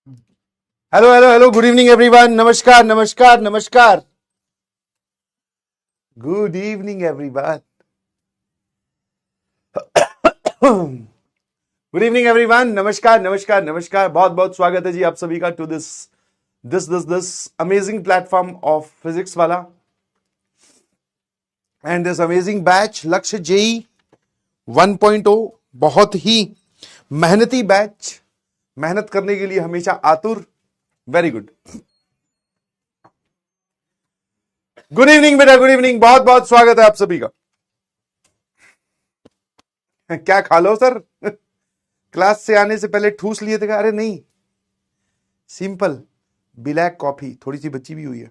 Hello hello hello, good evening everyone. नमस्कार नमस्कार नमस्कार। Good evening everyone. Good evening everyone. नमस्कार नमस्कार नमस्कार। बहुत बहुत स्वागत है जी आप सभी का to this amazing platform of physics वाला and this amazing batch Lakshya JEE 1.0। बहुत ही मेहनती बैच, मेहनत करने के लिए हमेशा आतुर। Very good. गुड इवनिंग बेटा, गुड इवनिंग। बहुत बहुत स्वागत है आप सभी का। क्या खा लो सर? क्लास से आने से पहले ठूस लिए थे? अरे नहीं, सिंपल ब्लैक कॉफी थोड़ी सी बची भी हुई है।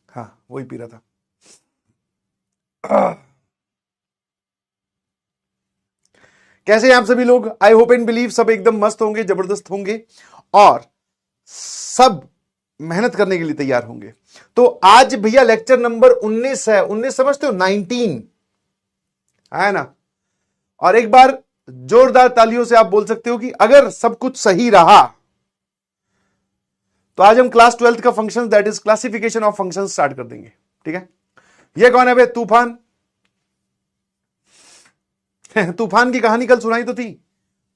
हाँ, वही पी रहा था। कैसे हैं आप सभी लोग? आई होप एंड बिलीव सब एकदम मस्त होंगे, जबरदस्त होंगे और सब मेहनत करने के लिए तैयार होंगे। तो आज भैया लेक्चर नंबर 19 है। 19 समझते हो? 19 है ना। और एक बार जोरदार तालियों से आप बोल सकते हो कि अगर सब कुछ सही रहा तो आज हम क्लास 12th का function that is classification of function start कर देंगे। ठीक है। ये कौन है बे? तूफान। तूफान की कहानी कल सुनाई तो थी।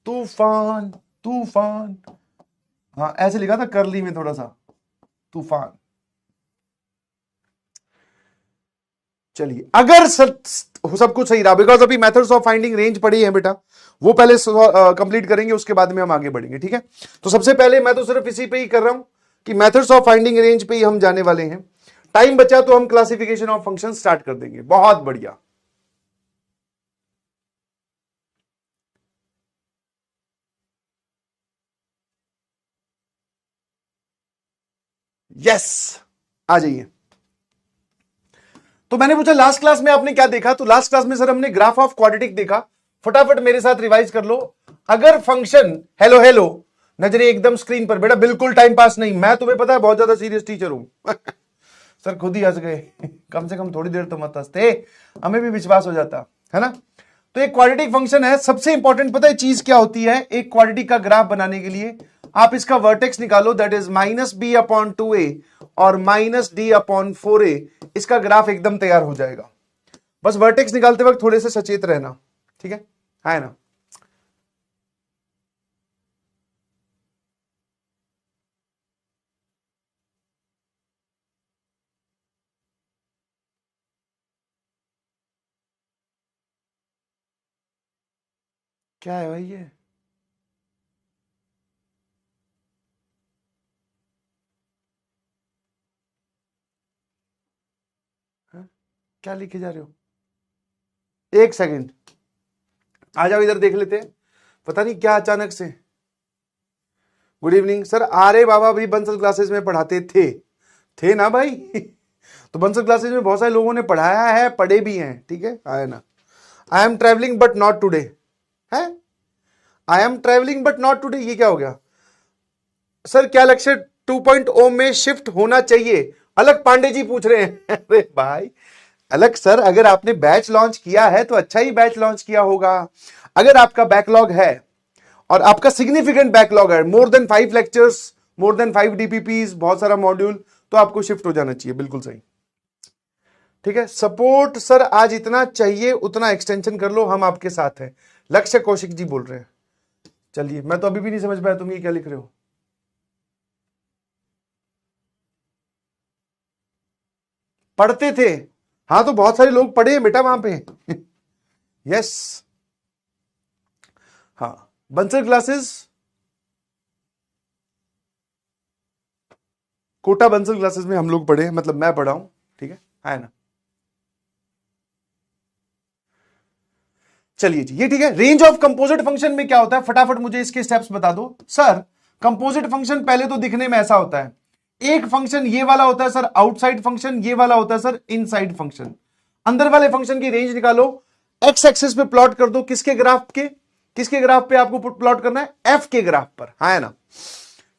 तूफान तूफान, हाँ ऐसे लिखा था करली में थोड़ा सा, तूफान। चलिए, अगर सब कुछ सही रहा, बिकॉज अभी मेथड्स ऑफ फाइंडिंग रेंज पड़ी है बेटा, वो पहले कंप्लीट करेंगे, उसके बाद में हम आगे बढ़ेंगे। ठीक है। तो सबसे पहले मैं तो सिर्फ इसी पे ही कर रहा हूं कि मेथड्स ऑफ फाइंडिंग रेंज पे ही हम जाने वाले हैं। टाइम बचा तो हम क्लासिफिकेशन ऑफ फंक्शन स्टार्ट कर देंगे। बहुत बढ़िया। यस, आ जाइए। तो मैंने पूछा लास्ट क्लास में आपने क्या देखा? तो लास्ट क्लास में सर हमने ग्राफ ऑफ क्वाड्रेटिक देखा। फटाफट मेरे साथ रिवाइज कर लो। अगर फंक्शन, हेलो हेलो, नजरे एकदम स्क्रीन पर बेटा, बिल्कुल टाइम पास नहीं। मैं तुम्हें पता है बहुत ज्यादा सीरियस टीचर हूं। सर खुद ही हंस गए। कम से कम थोड़ी देर तो मत हंसते, हमें भी विश्वास हो जाता है ना। तो एक क्वाड्रेटिक फंक्शन है। सबसे इंपॉर्टेंट पता है चीज क्या होती है एक क्वाड्रेटिक का ग्राफ बनाने के लिए? आप इसका वर्टेक्स निकालो, दैट इज -b/2a और -d/4a। इसका ग्राफ एकदम तैयार हो जाएगा। बस वर्टेक्स निकालते वक्त थोड़े से सचेत रहना। ठीक है ना। क्या है भाई ये? हाँ? क्या लिखे जा रहे हो? एक सेकंड, आ जाओ इधर देख लेते हैं। पता नहीं क्या अचानक से। Good evening sir. आरे बाबा भी बंसल क्लासेस में पढ़ाते थे ना भाई। तो बंसल क्लासेस में बहुत सारे लोगों ने पढ़ाया है, पढ़े भी हैं। ठीक है ना। I am travelling but not today है। I am travelling but not today, ये क्या हो गया सर? क्या लक्ष्य 2.0 में शिफ्ट होना चाहिए? अलग पांडे जी पूछ रहे हैं। अरे भाई अलग सर, अगर आपने बैच लॉन्च किया है तो अच्छा ही बैच लॉन्च किया होगा। अगर आपका बैकलॉग है और आपका सिग्निफिकेंट बैकलॉग है, more than 5 lectures, more than 5 DPPs, बहुत सारा मॉड्यूल, तो आपको शिफ्ट हो जाना चाहिए। बिल्कुल सही। ठीक है। सपोर्ट सर आज इतना चाहिए उतना एक्सटेंशन कर लो, हम आपके साथ हैं। लक्ष्य कौशिक जी बोल रहे हैं। चलिए, मैं तो अभी भी नहीं समझ पाया तुम ये क्या लिख रहे हो। पढ़ते थे? हाँ तो बहुत सारे लोग पढ़े हैं बेटा वहां पे। यस। हाँ, बंसल क्लासेस, कोटा बंसल क्लासेस में हम लोग पढ़े, मतलब मैं पढ़ा हूं। ठीक है ना। चलिए जी, ये ठीक है। रेंज ऑफ कंपोजिट फंक्शन में क्या होता है, फटाफट मुझे इसके स्टेप्स बता दो सर। कंपोजिट फंक्शन पहले तो दिखने में ऐसा होता है। एक फंक्शन ये वाला होता है सर आउटसाइड फंक्शन, ये वाला होता है सर इनसाइड फंक्शन। अंदर वाले फंक्शन की रेंज निकालो, एक्स एक्सिस पे प्लॉट कर दो। किसके ग्राफ के? किसके ग्राफ पे आपको प्लॉट करना है? एफ के ग्राफ पर, है ना।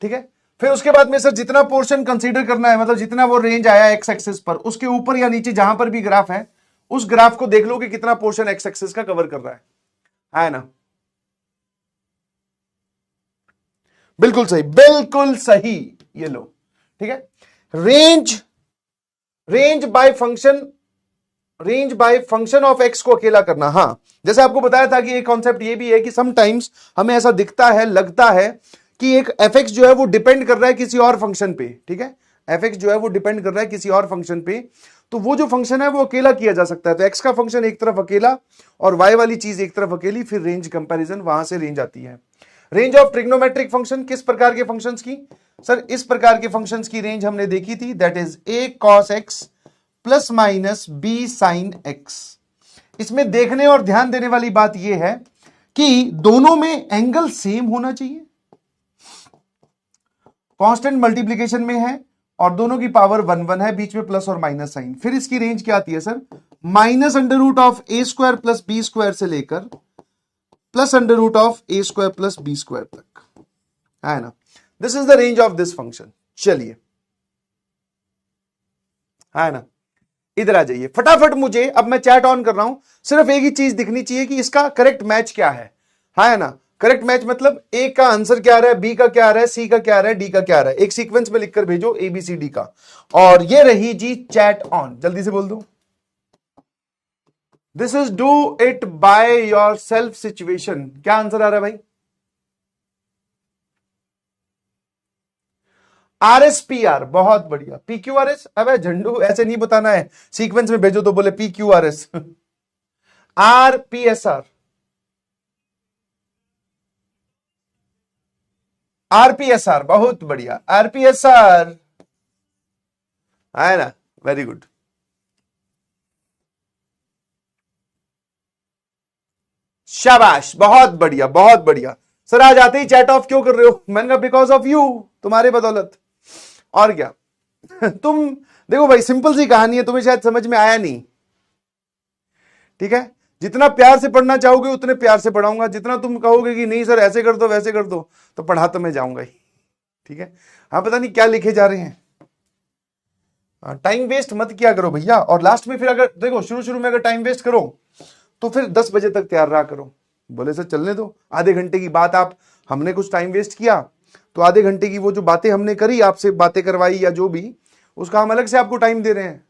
ठीक है। फिर उसके बाद में सर जितना पोर्शन कंसीडर करना है, मतलब जितना वो रेंज आया एक्स एक्सिस पर, उसके ऊपर या नीचे जहां पर भी ग्राफ है, उस ग्राफ को देख लो कि कितना पोर्शन एक्स एक्सिस का कवर कर रहा है ना। बिल्कुल सही, बिल्कुल सही, ये लो, ठीक है। Range range bye function of x को अकेला करना। हाँ, जैसे आपको बताया था कि एक कॉन्सेप्ट ये भी है कि समटाइम्स हमें ऐसा दिखता है, लगता है कि एक एफ एक्स जो है वो डिपेंड कर रहा है किसी और फंक्शन पे, ठीक है। एफ एक्स जो है वो डिपेंड कर रहा है किसी और फंक्शन पे, तो वो जो फंक्शन है वो अकेला किया जा सकता है। तो एक्स का फंक्शन एक तरफ अकेला और वाई वाली चीज एक तरफ अकेली, फिर रेंज कंपैरिजन, वहां से रेंज आती है। रेंज ऑफ ट्रिग्नोमेट्रिक फंक्शन, किस प्रकार के फंक्शंस की? सर इस प्रकार के फंक्शंस की रेंज हमने देखी थी, that is a cos x plus minus b sin x। इसमें देखने और ध्यान देने वाली बात यह है कि दोनों में एंगल सेम होना चाहिए, कांस्टेंट मल्टीप्लिकेशन में है और दोनों की पावर 1 1 है, बीच में प्लस और माइनस साइन। फिर इसकी रेंज क्या आती है sir? Minus under root of A square plus B square से लेकर plus under root of A square plus B square तक, है ना। This is the range of this function. चलिए, है ना, इधर आ जाइए फटाफट। मुझे अब मैं चैट ऑन कर रहा हूं, सिर्फ एक ही चीज दिखनी चाहिए कि इसका करेक्ट मैच क्या है ना। करेक्ट मैच मतलब ए का आंसर क्या आ रहा है, बी का क्या आ रहा है, सी का क्या आ रहा है, डी का क्या आ रहा है, एक सीक्वेंस में लिखकर भेजो ए बी सी डी का। और ये रही जी चैट ऑन, जल्दी से बोल दो। This is do it by your self situation. क्या आंसर आ रहा है भाई? आर एस पी आर, बहुत बढ़िया। पी क्यू आर एस, अब झंडू ऐसे नहीं बताना है, सीक्वेंस में भेजो तो बोले P Q R S. R P S R, RPSR, बहुत बढ़िया, आरपीएसआर, है ना, वेरी गुड। शाबाश, बहुत बढ़िया, बहुत बढ़िया। सर आज आते ही चैट ऑफ क्यों कर रहे हो? मैंने कहा बिकॉज ऑफ यू, तुम्हारे बदौलत, और क्या। तुम देखो भाई, सिंपल सी कहानी है, तुम्हें शायद समझ में आया नहीं, ठीक है। जितना प्यार से पढ़ना चाहोगे उतने प्यार से पढ़ाऊंगा, जितना तुम कहोगे कि नहीं सर ऐसे कर दो वैसे कर दो, तो पढ़ा तो मैं जाऊंगा ही, ठीक है। हाँ, पता नहीं क्या लिखे जा रहे हैं, टाइम वेस्ट मत किया करो भैया। और लास्ट में फिर अगर देखो, शुरू में अगर टाइम वेस्ट करो तो फिर 10 बजे तक तैयार रहा करो। बोले सर चलने दो, आधे घंटे की बात, आप हमने कुछ टाइम वेस्ट किया तो आधे घंटे की वो जो बातें हमने करी, आपसे बातें करवाई या जो भी, उसका हम अलग से आपको टाइम दे रहे हैं,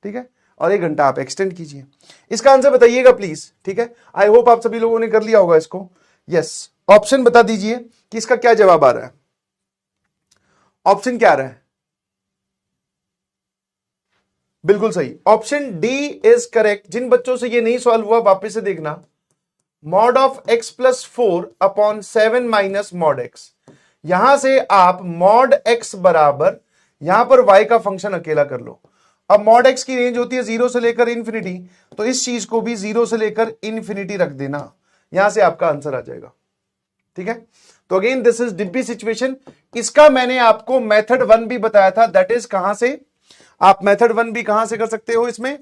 ठीक है। और 1 घंटा आप एक्सटेंड कीजिए। इसका आंसर बताइएगा प्लीज, ठीक है। आई होप आप सभी लोगों ने कर लिया होगा इसको। यस, ऑप्शन बता दीजिए कि इसका क्या जवाब आ रहा है। ऑप्शन क्या आ रहा है? बिल्कुल सही, ऑप्शन डी इज करेक्ट। जिन बच्चों से ये नहीं सॉल्व हुआ वापस से देखना, mod of x plus 4 upon 7 minus mod x। यहां से आप मॉड x बराबर, यहां पर y का फंक्शन अकेला कर लो। अब मॉड x की रेंज होती है 0 से लेकर इंफिनिटी, तो इस चीज को भी 0 से लेकर इंफिनिटी रख देना, यहां से आपका आंसर आ जाएगा, ठीक है। तो अगेन दिस इज डिब्बी सिचुएशन। इसका मैंने आपको मेथड 1 भी बताया था, दैट इज कहां से आप मेथड 1 भी कहां से कर सकते हो इसमें।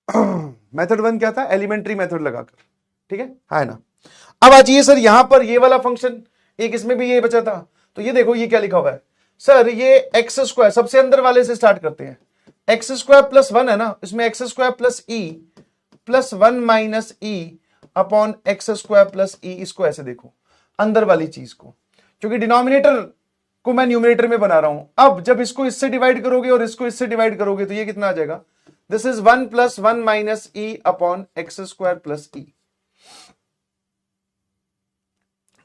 मेथड 1 क्या था? एलिमेंट्री मेथड लगाकर, ठीक है ना। अब आइए सर, यहां पर ये वाला फंक्शन, एक इसमें भी ये बचा था, तो ये देखो ये क्या लिखा हुआ है सर, ये एक्स स्क्वायर, सबसे अंदर वाले से स्टार्ट करते हैं। एक्स स्क्वायर प्लस 1 है ना, इसमें x square plus e plus 1 minus e upon x square plus e. इसको ऐसे देखो, अंदर वाली चीज को, क्योंकि डिनोमिनेटर को मैं न्यूमरेटर में बना रहा हूं। अब जब इसको इससे डिवाइड करोगे और इसको इससे डिवाइड करोगे तो ये कितना आ जाएगा? This is 1 plus 1 minus e upon x square plus e,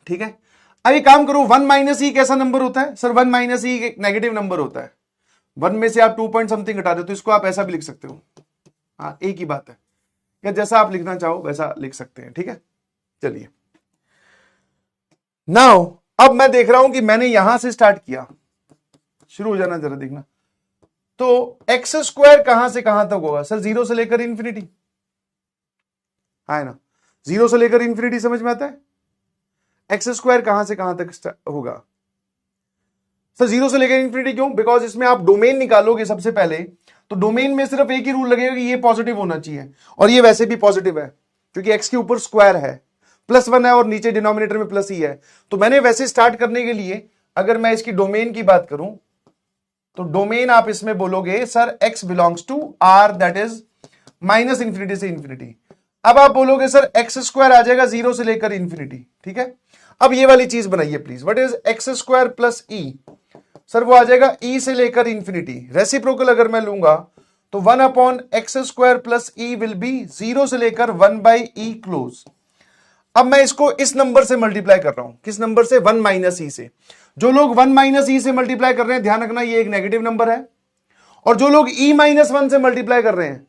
ठीक है। अब एक काम करो, 1 माइनस ई कैसा नंबर होता है सर? 1 माइनस ई एक नेगेटिव नंबर होता है। 1 में से आप 2 पॉइंट समथिंग घटा दो, तो इसको आप ऐसा भी लिख सकते हो। हाँ, एक ही बात है, या जैसा आप लिखना चाहो वैसा लिख सकते हैं, ठीक है। चलिए, नाउ अब मैं देख रहा हूं कि मैंने यहां से स्टार्ट किया, शुरू हो जाना जरा देखना। तो एक्स स्क्वायर कहां से कहां तक होगा सर? 0 से लेकर इंफिनिटी, है ना। 0 से लेकर इंफिनिटी समझ में आता है। एक्स स्क्वायर कहां से कहां तक होगा सर? 0 से लेकर इंफिनिटी क्यों? बिकॉज इसमें आप डोमेन निकालोगे सबसे पहले, तो डोमेन में सिर्फ एक ही रूल लगेगा कि ये पॉजिटिव होना चाहिए, और ये वैसे भी पॉजिटिव है क्योंकि एक्स के ऊपर स्क्वायर है, प्लस 1 है और नीचे डिनोमिनेटर में प्लस ही है। तो मैंने वैसे स्टार्ट करने के लिए, अगर मैं इसकी डोमेन की बात करूं, तो डोमेन आप इसमें बोलोगे sir x belongs to r, that is minus infinity से इंफिनिटी। अब आप बोलोगे सर एक्स स्क्वायर आ जाएगा 0 से लेकर इंफिनिटी, ठीक है। अब ये वाली चीज बनाइए please, what is x square plus E, sir वो आ जाएगा ई से लेकर इंफिनिटी। रेसिप्रोकल अगर मैं लूंगा तो 1 upon x square plus E will be 0 से लेकर 1 बाई ई क्लोज। अब मैं इसको इस नंबर से मल्टीप्लाई कर रहा हूं, किस नंबर से, 1 माइनस ई से। जो लोग 1 माइनस ई से मल्टीप्लाई कर रहे हैं, ध्यान रखना ये एक नेगेटिव नंबर है, और जो लोग ई माइनस 1 से मल्टीप्लाई कर रहे हैं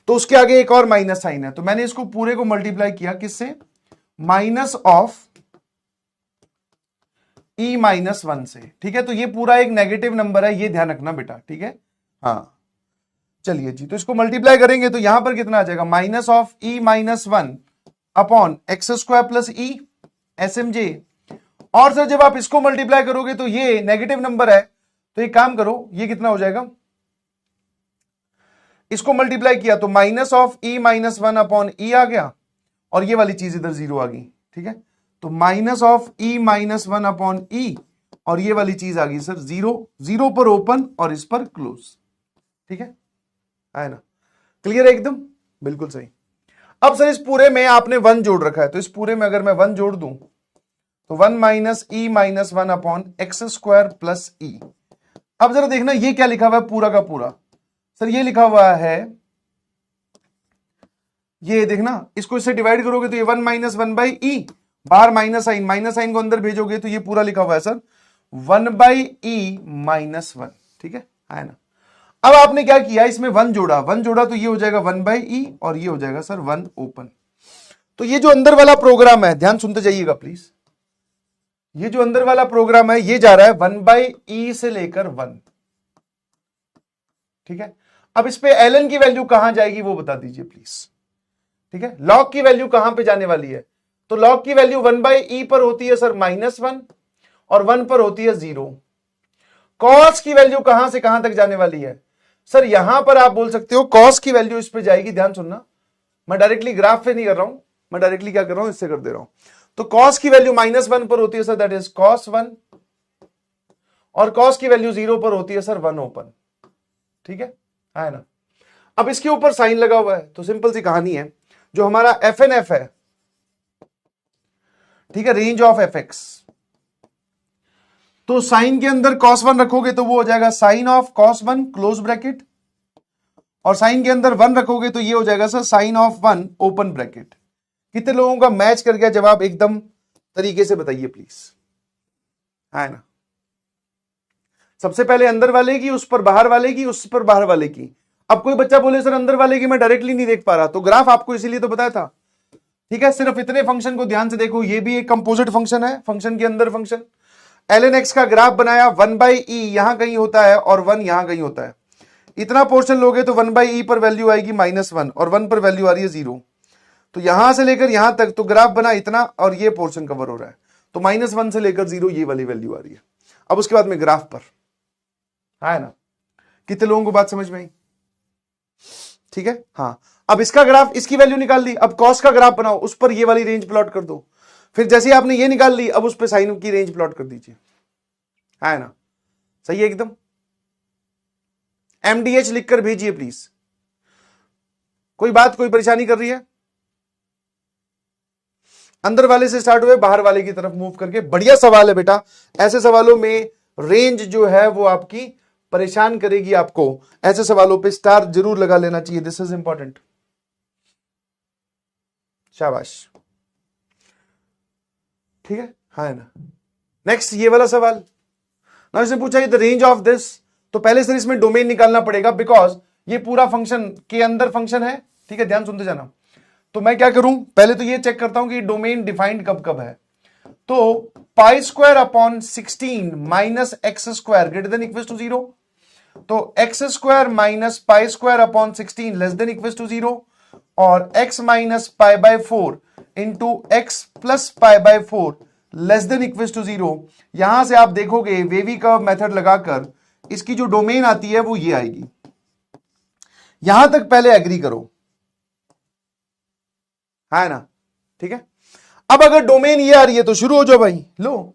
तो उसके आगे एक और माइनस साइन है। तो मैंने इसको पूरे को मल्टीप्लाई किया किससे, माइनस ऑफ ई माइनस 1 से, ठीक है। तो ये पूरा एक नेगेटिव नंबर है, ये ध्यान रखना बेटा, ठीक है। हाँ चलिए जी, तो इसको मल्टीप्लाई करेंगे तो यहां पर कितना आ जाएगा, minus of e minus 1 upon x square plus e एसएमजे। और सर जब आप इसको मल्टीप्लाई करोगे तो ये नेगेटिव नंबर है, तो एक काम करो, ये कितना हो जाएगा, इसको मल्टीप्लाई किया तो minus of e minus 1 upon e आ गया, और ये वाली चीज इधर 0 आ गई, ठीक है। तो minus of e minus 1 upon e, और ये वाली चीज आ गई सर 0, 0 पर ओपन और इस पर क्लोज, ठीक है ना, क्लियर है एकदम, बिल्कुल सही। अब सर इस पूरे में आपने 1 जोड़ रखा है, तो इस पूरे में अगर मैं 1 जोड़ दूं तो 1 minus e minus 1 upon x square plus e. अब जरा देखना ये क्या लिखा हुआ है पूरा का पूरा, सर ये लिखा हुआ है, ये देखना, इसको इससे डिवाइड करोगे तो ये 1 माइनस 1 बाई ई, बाहर माइनस साइन को अंदर भेजोगे तो ये पूरा लिखा हुआ है सर 1 बाई ई माइनस 1, ठीक है ना। अब आपने क्या किया, इसमें 1 जोड़ा तो ये हो जाएगा 1 बाई ई, और ये हो जाएगा सर 1 ओपन। तो ये जो अंदर वाला प्रोग्राम है, ध्यान सुनते जाइएगा प्लीज, ये जो अंदर वाला प्रोग्राम है ये जा रहा है 1 बाई ई से लेकर 1, ठीक है। अब इस पे एलन की वैल्यू कहां जाएगी वो बता दीजिए प्लीज, ठीक है। लॉग की वैल्यू कहां पे जाने वाली है, तो लॉग की वैल्यू 1 बाई ई पर होती है सर -1, और 1 पर होती है 0। कॉस की वैल्यू कहां से कहां तक जाने वाली है, सर यहां पर आप बोल सकते हो कॉस की वैल्यू इस पे जाएगी, ध्यान सुनना, मैं डायरेक्टली ग्राफ पे नहीं कर रहा हूं, मैं डायरेक्टली क्या कर रहा हूं, इससे कर दे रहा हूं। तो कॉस की वैल्यू -1 पर होती है सर, दैट इज cos 1, और कॉस की वैल्यू 0 पर होती है सर 1 ओपन, ठीक है ना। अब इसके ऊपर साइन लगा हुआ है, तो सिंपल सी कहानी है, जो हमारा एफ एन एफ है, ठीक है, रेंज ऑफ एफ एक्स, तो साइन के अंदर cos 1 रखोगे तो वो हो जाएगा sine of cos 1 close bracket, और साइन के अंदर 1 रखोगे तो ये हो जाएगा sir sine of 1 open bracket. कितने लोगों का मैच कर गया जवाब, एकदम तरीके से बताइए प्लीज, है ना। सबसे पहले अंदर वाले की, उस पर बाहर वाले की, उस पर बाहर वाले की। अब कोई बच्चा बोले सर अंदर वाले की मैं डायरेक्टली नहीं देख पा रहा, तो ग्राफ आपको इसीलिए तो बताया था, ठीक है। सिर्फ इतने फंक्शन को ध्यान से देखो, ये भी एक कंपोजिट फंक्शन है, फंक्शन के अंदर फंक्शन। ln x का ग्राफ बनाया, 1 बाई ई यहां कहीं होता है और 1 यहां कहीं होता है, इतना पोर्शन लोगे तो 1 बाई ई पर वैल्यू आएगी -1, और 1 पर वैल्यू आ रही है 0, तो यहां से लेकर यहां तक तो ग्राफ बना इतना, और ये पोर्शन कवर हो रहा है, तो -1 से लेकर 0 ये वाली वैल्यू आ रही है। अब उसके बाद में ग्राफ पर, है ना, कितने लोगों को बात समझ में आई, ठीक है। हाँ, अब इसका ग्राफ, इसकी वैल्यू निकाल ली, अब कॉस का ग्राफ बनाओ, उस पर ये वाली रेंज प्लॉट कर दो, फिर जैसे आपने ये निकाल ली, अब उस पर साइन की रेंज प्लॉट कर दीजिए, है ना, सही है एकदम। MDH लिखकर भेजिए प्लीज, कोई बात, कोई परेशानी कर रही है, अंदर वाले से स्टार्ट हुए बाहर वाले की तरफ मूव करके, बढ़िया सवाल है बेटा। ऐसे सवालों में रेंज जो है वो आपकी परेशान करेगी आपको, ऐसे सवालों पे स्टार जरूर लगा लेना चाहिए, दिस इज इंपॉर्टेंट, शाबाश, ठीक है, हाँ ना। नेक्स्ट ये वाला सवाल, ना इसने पूछा द रेंज ऑफ दिस, तो पहले सर इसमें डोमेन निकालना पड़ेगा, बिकॉज ये पूरा फंक्शन के अंदर फंक्शन है, ठीक है, ध्यान सुनते जाना। तो मैं क्या करूं, पहले तो ये चेक करता हूं कि डोमेन डिफाइंड कब कब है, तो pi square upon 16 minus X square greater than equal to 0, तो x square minus pi square upon 16 less than equal to 0, और x minus pi by 4 into X plus pi by 4 less than equal to 0। यहां से आप देखोगे wavy curve method लगाकर इसकी जो domain आती है वो ये आएगी, यहां तक पहले एग्री करो, है ना, ठीक है। अब अगर डोमेन ये आ रही है तो शुरू हो जाओ भाई, लो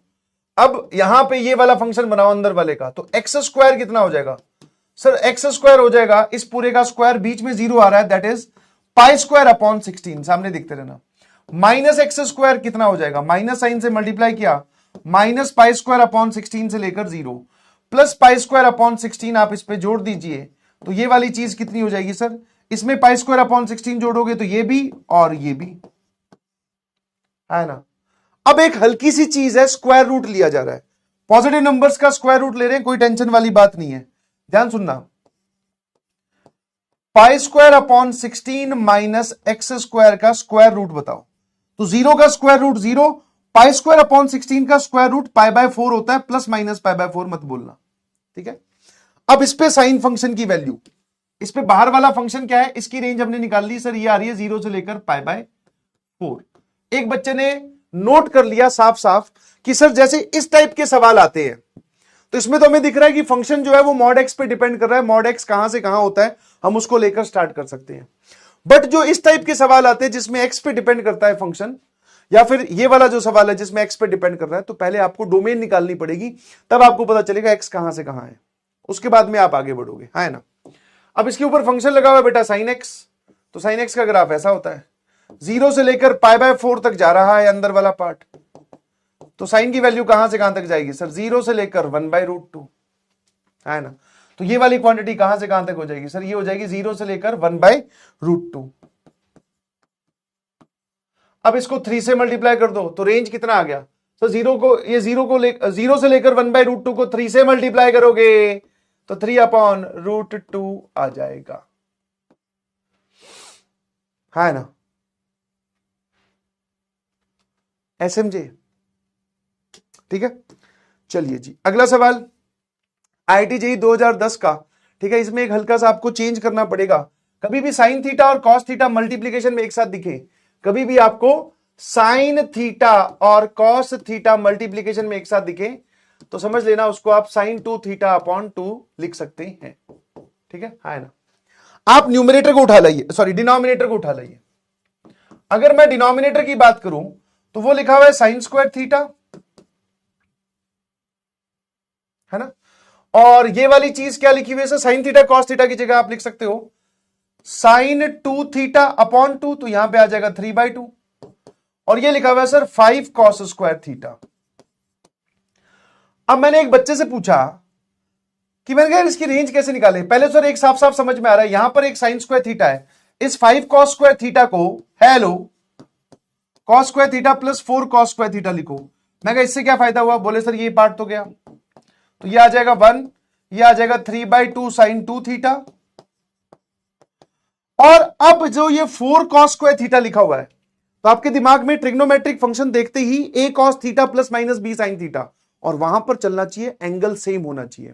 अब यहां पे ये वाला फंक्शन बनाओ अंदर वाले का, तो एक्स स्क्वायर कितना हो जाएगा सर, एक्स स्क्वायर हो जाएगा, इस पूरे का स्क्वायर बीच में 0 आ रहा है, that is pi square upon 16, सामने देखते रहना, माइनस एक्स स्क्वायर कितना हो जाएगा, माइनस साइन से मल्टीप्लाई किया, माइनस पाई स्क्वायर अपॉन 16 से लेकर 0 प्लस पाई स्क्वायर अपॉन 16 आप इस पे जोड़ दीजिए, तो ये वाली चीज कितनी हो जाएगी सर, इसमें पाई स्क्वायर अपॉन 16 जोड़ोगे तो ये भी और ये भी, है ना। अब एक हल्की सी चीज है, स्क्वायर रूट लिया जा रहा है, पॉजिटिव नंबर्स का स्क्वायर रूट ले रहे हैं, कोई टेंशन वाली बात नहीं है, ध्यान सुनना। Pi square upon 16 minus X square का स्क्वायर रूट बताओ, तो 0 का square root 0, pi square upon 16 का स्क्वायर रूट पाई बाय 4 होता है, प्लस माइनस पाई बाय 4 मत बोलना, ठीक है। अब इस पे साइन फंक्शन की वैल्यू, इस पे बाहर वाला फंक्शन क्या है, इसकी रेंज हमने निकाल ली सर, ये आ रही है 0 से लेकर पाई बाय 4। एक बच्चे ने नोट कर लिया साफ साफ कि सर जैसे इस टाइप के सवाल आते हैं, तो इसमें तो हमें दिख रहा है कि फंक्शन जो है वो मॉड एक्स पे डिपेंड कर रहा है, मॉड एक्स कहां से कहां होता है हम उसको लेकर स्टार्ट कर सकते हैं। बट जो इस टाइप के सवाल आते हैं जिसमें एक्स पे डिपेंड करता है फंक्शन, या फिर ये वाला जो सवाल है जिसमें एक्स पे डिपेंड कर रहा है, तो पहले आपको डोमेन निकालनी पड़ेगी, तब आपको पता चलेगा एक्स कहां से कहां है, उसके बाद में आप आगे बढ़ोगे, है ना। अब इसके ऊपर फंक्शन लगा हुआ है बेटा साइन एक्स, तो साइन एक्स का ग्राफ ऐसा होता है, 0 से लेकर पाई बाय 4 तक जा रहा है अंदर वाला पार्ट, तो साइन की वैल्यू कहां से कहां तक जाएगी सर, 0 से लेकर 1/√2, है ना। तो ये वाली क्वांटिटी कहां से कहां तक हो जाएगी सर, ये हो जाएगी 0 से लेकर 1/√2। अब इसको 3 से मल्टीप्लाई कर दो, तो रेंज कितना आ गया सर, 0 से लेकर 1/√2 को 3 से मल्टीप्लाई करोगे तो 3/√2 आ जाएगा, है ना। एसएमजे, ठीक है। चलिए जी अगला सवाल आईआईटी जेईई 2010 का, ठीक है। इसमें एक हल्का सा आपको चेंज करना पड़ेगा, कभी भी साइन थीटा और कॉस थीटा मल्टीप्लीकेशन में एक साथ दिखे, कभी भी आपको साइन थीटा और कॉस थीटा मल्टीप्लीकेशन में एक साथ दिखे तो समझ लेना उसको आप साइन 2 थीटा अपॉन 2 लिख सकते हैं, ठीक है ना। आप न्यूमरेटर को उठा लाइए, सॉरी डिनोमिनेटर को उठा लाइए। अगर मैं डिनोमिनेटर की बात करूं तो वो लिखा हुआ है साइन स्क्वायर थीटा, है ना। और ये वाली चीज क्या लिखी हुई है, साइन थीटा कॉस थीटा की जगह आप लिख सकते हो साइन 2 थीटा अपॉन 2, तो यहां पे आ जाएगा 3/2, और ये लिखा हुआ है सर 5 कॉस स्क्वायर थीटा। अब मैंने एक बच्चे से पूछा कि मैंने कहा इसकी रेंज कैसे निकाले, पहले सर एक साफ साफ समझ में आ रहा है, यहां पर एक साइन स्क्वायर थीटा है, इस 5 कॉस स्क्वायर थीटा को hello cos square theta plus 4 cos square theta लिखो। मैं कहा इससे क्या फायदा हुआ, बोले सर ये पार्ट तो गया, तो ये आ जाएगा 1, ये आ जाएगा 3/2 साइन 2 थीटा, और अब जो ये 4 कॉस स्क्वायर थीटा लिखा हुआ है, तो आपके दिमाग में ट्रिग्नोमेट्रिक फंक्शन देखते ही a cos theta plus minus b sine theta, और वहां पर चलना चाहिए, एंगल सेम होना चाहिए।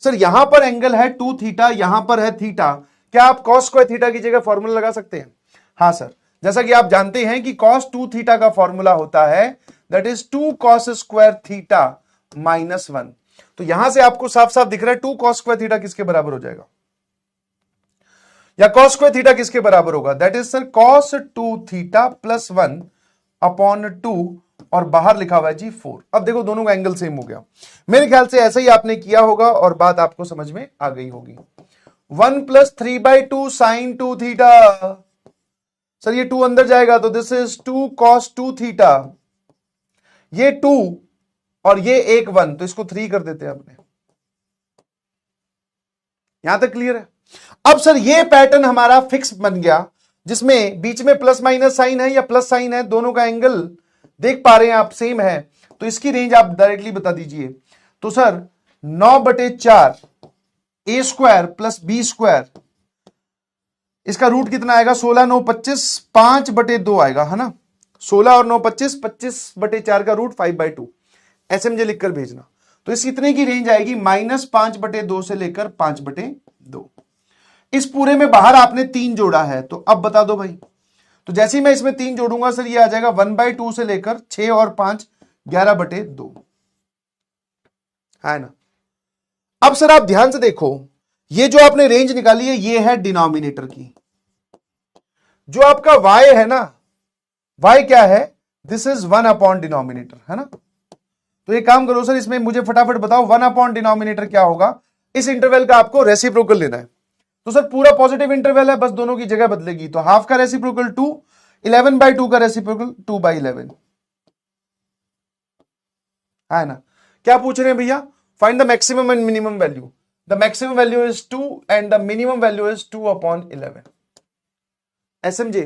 सर यहां पर एंगल है 2 थीटा, यहां पर है थीटा, क्या आप कॉस स्क्वायर थीटा की जगह फॉर्मूला लगा सकते हैं? हाँ सर, जैसा कि आप जानते हैं कि कॉस 2 थीटा का फॉर्मूला होता है that is 2 cos square theta minus 1। तो यहां से आपको साफ साफ दिख रहा है 2 कॉस स्क्वायर थीटा किसके बराबर हो जाएगा, या कॉस स्क्वायर थीटा किसके बराबर होगा, that is sir cos 2 theta plus 1 upon 2, और बाहर लिखा हुआ है जी 4। अब देखो दोनों का एंगल सेम हो गया, मेरे ख्याल से ऐसा ही आपने किया होगा और बात आपको समझ में आ गई होगी। 1 प्लस 3/2 साइन 2 थीटा, सर ये 2 अंदर जाएगा तो दिस इज 2 कॉस 2 थीटा, ये 2 और ये एक 1, तो इसको 3 कर देते हैं अपने, यहां तक क्लियर है। अब सर ये पैटर्न हमारा फिक्स बन गया, जिसमें बीच में प्लस माइनस साइन है या प्लस साइन है, दोनों का एंगल देख पा रहे हैं आप सेम है, तो इसकी रेंज आप डायरेक्टली बता दीजिए। तो sir 9/4 a square plus b square, इसका रूट कितना आएगा, 16 9 25 5/2 आएगा, है ना। 16 और 9 25, 25/4 का रूट 5/2, एसएमजे लिखकर भेजना। तो इस इतने की रेंज आएगी -5/2 से लेकर 5/2। इस पूरे में बाहर आपने 3 जोड़ा है, तो अब बता दो भाई, तो जैसे ही मैं इसमें 3 जोड़ूंगा सर ये आ जाएगा 1/2 से लेकर 6 और 5 11/2, है ना। अब सर आप ध्यान से देखो, ये जो आपने रेंज निकाली है ये है डिनोमिनेटर की, जो आपका y है ना, y क्या है, दिस इज 1 अपॉन डिनोमिनेटर, है ना। तो ये काम करो सर, इसमें मुझे फटाफट बताओ 1 अपॉन डिनोमिनेटर क्या होगा। इस इंटरवल का आपको रेसिप्रोकल लेना है, तो सर पूरा पॉजिटिव इंटरवल है, बस दोनों की जगह बदलेगी, तो हाफ का रेसिप्रोकल 2, 11/2 का रेसिप्रोकल 2/11 है ना। क्या पूछ रहे हैं भैया? Find the maximum and minimum value. The maximum value is 2 and the minimum value is 2/11। SMJ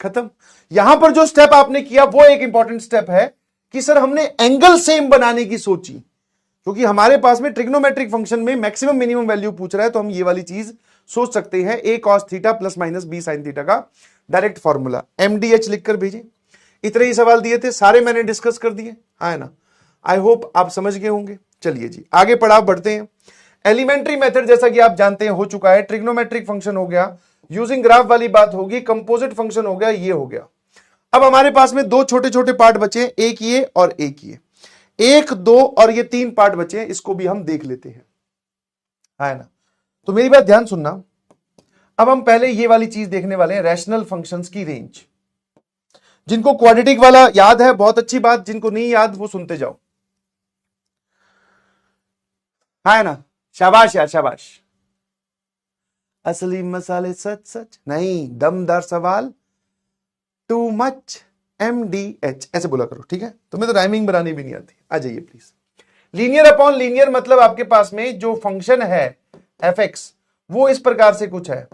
खत्म। यहां पर जो स्टेप आपने किया वो एक इंपॉर्टेंट स्टेप है कि सर हमने एंगल सेम बनाने की सोची, क्योंकि हमारे पास में ट्रिग्नोमेट्रिक फंक्शन में मैक्सिमम मिनिमम वैल्यू पूछ रहा है, तो हम ये वाली चीज सोच सकते हैं, a cos theta plus minus b sin theta का डायरेक्ट फॉर्मूला। MDH लिखकर भेजिए। इतने ही सवाल दिए थे, सारे मैंने डिस्कस कर दिए, है ना। आई होप आप समझ गए होंगे। चलिए जी आगे पढ़ाव बढ़ते हैं। एलिमेंट्री मेथड जैसा कि आप जानते हैं हो चुका है। ट्रिग्नोमेट्रिक फंक्शन हो गया, यूजिंग ग्राफ वाली बात होगी, कंपोजिट फंक्शन हो गया, ये हो गया। अब हमारे पास में दो छोटे छोटे पार्ट बचे, एक ये और एक ये, 1, 2 और ये 3 पार्ट बचे हैं, इसको भी हम देख लेते हैं, है ना। तो मेरी बात ध्यान सुनना। अब हम पहले ये वाली चीज देखने वाले हैं, रैशनल फंक्शंस की रेंज। जिनको क्वाड्रेटिक वाला याद है बहुत अच्छी बात, जिनको नहीं याद वो सुनते जाओ, है ना। शाबाश यार शाबाश। असली मसाले सच सच नहीं, दमदार सवाल टू मच MDH ऐसे बोला करो, ठीक है। तुम्हें तो राइमिंग बनानी भी नहीं आती। आ जाइए प्लीज। लीनियर अपॉन लीनियर मतलब आपके पास में जो फंक्शन है fx वो इस प्रकार से कुछ है,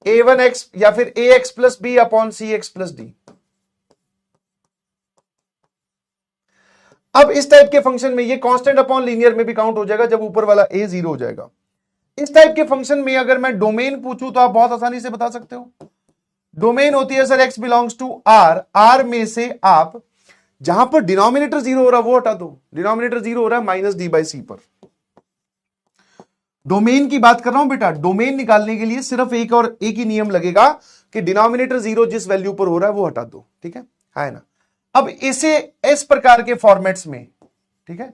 a1x या फिर ax plus b upon cx plus d। अब इस टाइप के फंक्शन में ये कांस्टेंट अपॉन लीनियर में भी काउंट हो जाएगा जब ऊपर वाला a 0 हो जाएगा। इस टाइप के फंक्शन में अगर मैं डोमेन पूछूं तो आप बहुत आसानी से बता सकते हो। डोमेन होती है sir x belongs to r, r में से आप जहां पर डिनोमिनेटर 0 हो रहा है वो हटा दो। डिनोमिनेटर 0 हो रहा है माइनस d/c पर। डोमेन की बात कर रहा हूं बेटा। डोमेन निकालने के लिए सिर्फ एक ही नियम लगेगा कि डिनोमिनेटर 0 जिस वैल्यू पर हो रहा है वो हटा दो, ठीक है ना। अब इसे इस प्रकार के फॉर्मेट्स में, ठीक है,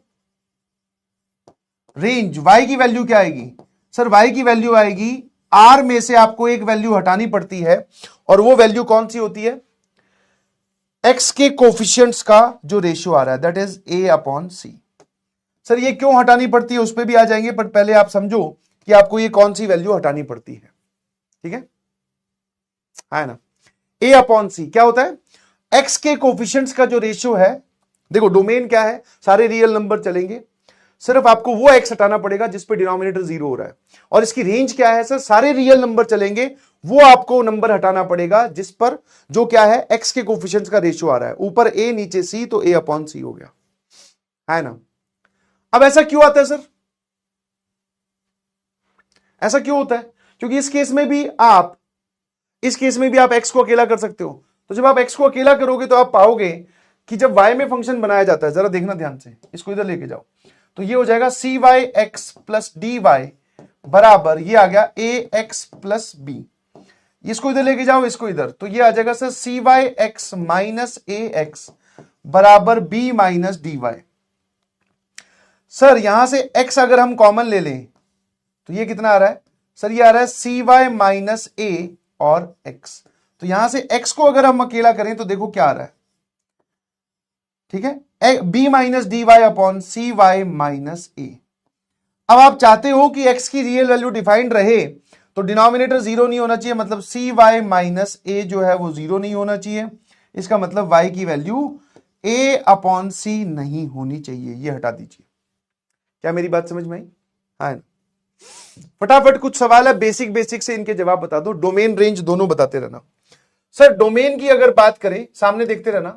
रेंज y की वैल्यू क्या आएगी सर? y की वैल्यू आएगी r में से आपको एक वैल्यू हटानी पड़ती है, और वो वैल्यू कौन सी होती है? x के कोफिशिएंट्स का जो रेशियो आ रहा है, दैट इज a/c। सर ये क्यों हटानी पड़ती है उस पर भी आ जाएंगे, पर पहले आप समझो कि आपको ये कौन सी वैल्यू हटानी पड़ती है, ठीक है ना। a/c क्या होता है? x के कोफिशिएंट्स का जो रेशियो है। देखो डोमेन क्या है, सारे रियल नंबर चलेंगे, सिर्फ आपको वो x हटाना पड़ेगा जिस पे डिनोमिनेटर 0 हो रहा है। और इसकी रेंज क्या है सर? सारे रियल नंबर चलेंगे, वो आपको नंबर हटाना पड़ेगा जिस पर जो क्या है, x के कोफिशिएंट्स का रेशियो आ रहा है। ऊपर a नीचे c, तो a/c हो गया, है ना। अब ऐसा क्यों आता है सर? ऐसा क्यों होता है? क्योंकि इस केस में भी आप x को अकेला कर सकते हो। तो जब आप x को अकेला करोगे तो आप पाओगे कि जब y में फंक्शन बनाया जाता है, जरा देखना ध्यान से, इसको इधर लेके जाओ, तो ये हो जाएगा cyx प्लस dy बराबर ये आ गया ax प्लस b। इसको इधर लेके जाओ, इसको इधर, तो ये आ जाएगा सर cyx माइनस ax बराबर b माइनस dy। सर यहां से x अगर हम कॉमन ले लें तो ये कितना आ रहा है सर? ये आ रहा है cy माइनस a और x। तो यहां से x को अगर हम अकेला करें तो देखो क्या आ रहा है, ठीक है, b minus dy upon cy minus a। अब आप चाहते हो कि x की रियल वैल्यू डिफाइंड रहे तो डिनोमिनेटर 0 नहीं होना चाहिए, मतलब cy माइनस a जो है वो 0 नहीं होना चाहिए। इसका मतलब y की वैल्यू a अपॉन c नहीं होनी चाहिए, ये हटा दीजिए। क्या मेरी बात समझ में आई? हाँ, फटाफट कुछ सवाल है बेसिक से, इनके जवाब बता दो। डोमेन रेंज दोनों बताते रहना। सर डोमेन की अगर बात करें, सामने देखते रहना,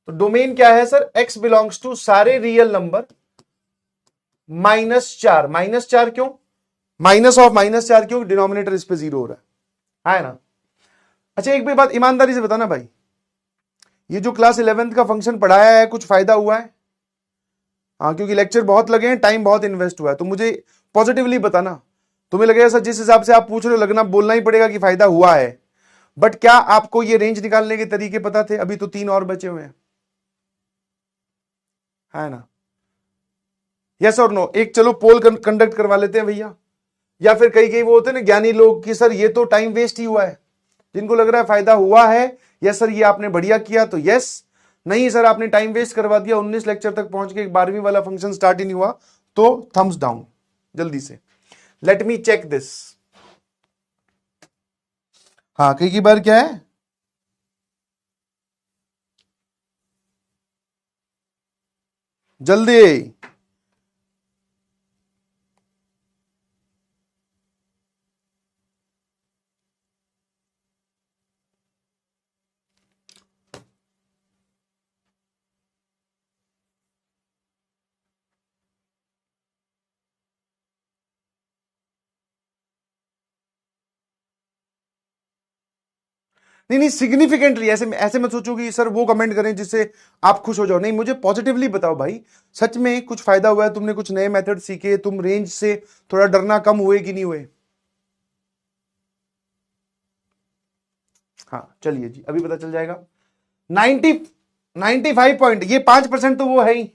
तो डोमेन क्या है सर? x बिलोंग्स टू सारे रियल नंबर -4। -4 क्यों? माइनस ऑफ -4 क्यों? डिनोमिनेटर इस पे 0 हो रहा है ना। अच्छा एक भी बात ईमानदारी से बताना भाई, ये जो क्लास 11th का फंक्शन पढ़ाया है कुछ फायदा हुआ है? हाँ, क्योंकि लेक्चर बहुत लगे हैं, टाइम बहुत इन्वेस्ट हुआ है, तो मुझे पॉजिटिवली बताना। तुम्हें लगेगा सर जिस हिसाब से आप पूछ रहे हो लगना बोलना ही पड़ेगा कि फायदा हुआ है, बट क्या आपको ये रेंज निकालने के तरीके पता थे? अभी तो 3 और बचे हुए हैं, है ना। यस और नो, एक चलो पोल कंडक्ट करवा लेते हैं भैया, या फिर कई वो होते हैं ना ज्ञानी लोग कि सर ये तो टाइम वेस्ट ही हुआ है। जिनको लग रहा है फायदा हुआ है, यस सर ये आपने बढ़िया किया, तो यस। नहीं सर आपने टाइम वेस्ट करवा दिया, 19 लेक्चर तक पहुंच के 12वीं वाला फंक्शन स्टार्ट ही नहीं हुआ, तो थम्स डाउन जल्दी से। Let me check this. हाँ, कई बार क्या है, जल्दी। नहीं नहीं, सिग्निफिकेंटली, ऐसे ऐसे मत सोचो कि सर वो कमेंट करें जिससे आप खुश हो जाओ। नहीं, मुझे पॉजिटिवली बताओ भाई, सच में कुछ फायदा हुआ है, तुमने कुछ नए मेथड सीखे, तुम रेंज से थोड़ा डरना कम हुए कि नहीं हुए? हाँ चलिए जी, अभी पता चल जाएगा। 90 95 पॉइंट, ये 5% तो वो है ही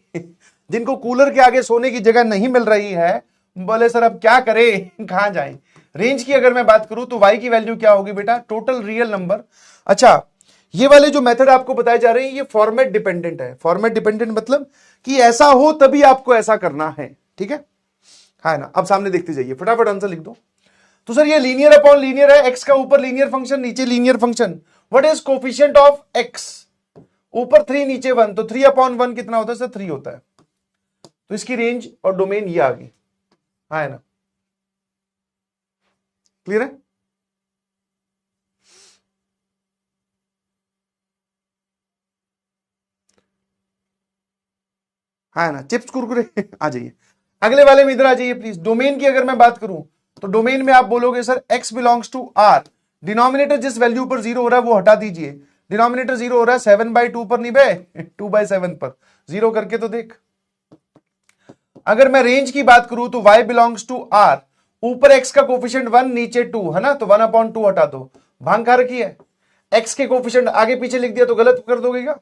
जिनको कूलर के आगे सोने की जगह नहीं मिल रही है, बोले सर अब क्या करें कहां जाएं। रेंज की अगर मैं बात करूं तो y की वैल्यू क्या होगी बेटा, टोटल रियल नंबर। अच्छा, ये वाले जो मेथड आपको बताए जा रहे हैं ये फॉर्मेट डिपेंडेंट है। फॉर्मेट डिपेंडेंट मतलब कि ऐसा हो तभी आपको ऐसा करना है, ठीक है ना। अब सामने देखते जाइए, फटाफट आंसर लिख दो। तो सर ये लीनियर अपॉन लीनियर है, एक्स का ऊपर लीनियर फंक्शन नीचे linear function. What is coefficient of x, ऊपर 3 नीचे 1, तो 3/1 कितना होता है सर, 3 होता है। तो इसकी रेंज और डोमेन ये आ गई, हाँ है ना, क्लियर है। हाँ है ना, चिप्स कुरकुरे आ जाइए, अगले वाले में इधर आ जाइए प्लीज। डोमेन की अगर मैं बात करूं तो डोमेन में आप बोलोगे sir x belongs to r, denominator जिस वैल्यू पर 0 हो रहा है वो हटा दीजिए। डिनोमिनेटर 0 हो रहा है 7/2 पर, नहीं बे 2/7 पर, 0 करके तो देख। अगर मैं रेंज की बात करूं तो y बिलोंग्स टू r, ऊपर x का कोफिशिएंट 1 नीचे 2 है ना, तो 1/2 हटा दो, भांग खा रखी है। x के कोफिशिएंट आगे पीछे लिख दिया तो गलत कर दोगे क्या,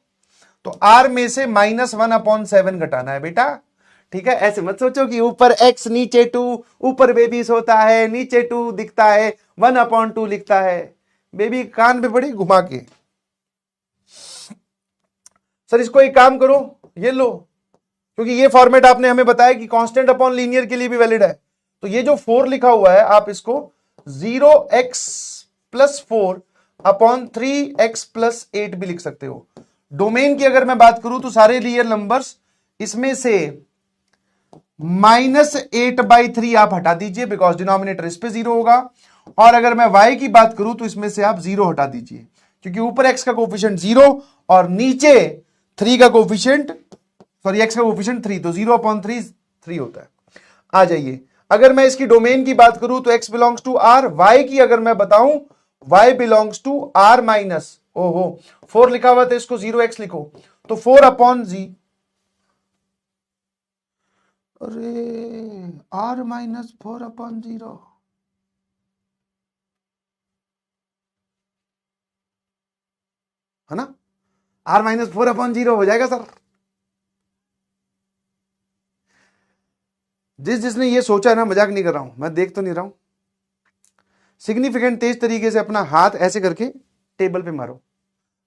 तो r में से -1/7 घटाना है बेटा, ठीक है। ऐसे मत सोचो कि ऊपर x नीचे 2, ऊपर बेबी सोता है नीचे 2 दिखता है, 1/2 लिखता है, बेबी कान पे पड़ी घुमा के। सर इसको एक काम करो, ये लो, क्योंकि ये फॉर्मेट आपने हमें बताया कि कांस्टेंट अपॉन लीनियर के लिए भी वैलिड है। तो ये जो 4 लिखा हुआ है आप इसको 0x+4/3x+8 भी लिख सकते हो। डोमेन की अगर मैं बात करूं तो सारे रियल नंबर्स, इसमें से -8/3 आप हटा दीजिए बिकॉज डिनोमिनेटर इस पे 0 होगा। और अगर मैं y की बात करूं तो इसमें से आप 0 हटा दीजिए, क्योंकि ऊपर x का कोफिशिएंट 0 और नीचे 3 का कोफिशिएंट, सॉरी x का कोफिशिएंट 3, तो 0/3 3 होता है। आ जाइए, अगर मैं इसकी डोमेन की बात करूं तो x belongs to r, y की अगर मैं बताऊं y belongs to r minus, ओहो 4 लिखा हुआ था इसको 0x लिखो, तो 4/z, अरे r-4/0, है ना, r-4/0 हो जाएगा सर। जिसने ये सोचा है ना, मजाक नहीं कर रहा हूं मैं, देख तो नहीं रहा हूं, सिग्निफिकेंट तेज तरीके से अपना हाथ ऐसे करके टेबल पे मारो,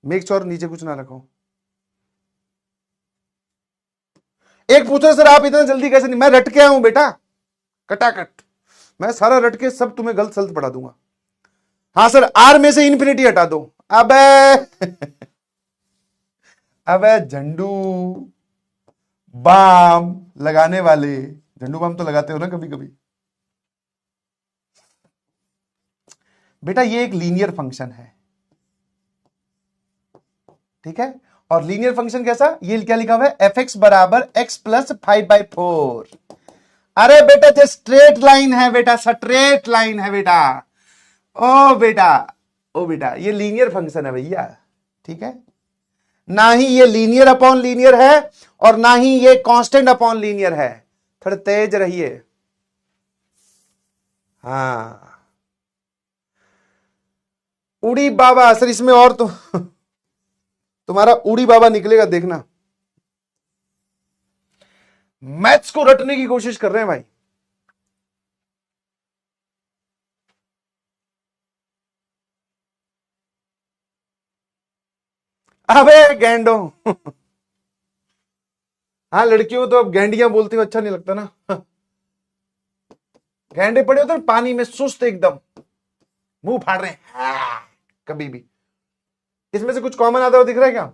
मेक श्योर नीचे कुछ ना रखो। एक पूछो सर आप इतना जल्दी कैसे, नहीं मैं रट के आया हूं बेटा, कटाकट मैं सारा रट के सब तुम्हें गलत सलत पढ़ा दूंगा। हाँ सर, आर में से इन्फिनिटी हटा दो, अबे अबे झंडू बाम लगाने वाले, झंडू बाम तो लगाते हो ना कभी कभी बेटा, ये एक लीनियर फंक्शन है, ठीक है। और लीनियर फंक्शन कैसा, ये क्या लिखा हुआ है, f(x) बराबर x+5/4। अरे बेटा ये स्ट्रेट लाइन है बेटा, स्ट्रेट लाइन है बेटा, ओ बेटा, ओ बेटा ये लीनियर फंक्शन है भैया, ठीक है। ना ही ये लीनियर अपॉन लीनियर है और ना ही ये कांस्टेंट अपॉन लीनियर है, थोड़ा तेज रहिए। हाँ उड़ी बाबा, सर इसमें और तो तुम्हारा उड़ी बाबा निकलेगा देखना, मैथ्स को रटने की कोशिश कर रहे हैं भाई। अबे गैंडो हाँ लड़कियों तो अब गैंडियां बोलती हो, अच्छा नहीं लगता ना गैंडे पड़े होते पानी में सुस्त एकदम, मुंह फाड़ रहे हैं, कभी भी। इसमें से कुछ कॉमन आता हुआ दिख रहा है क्या?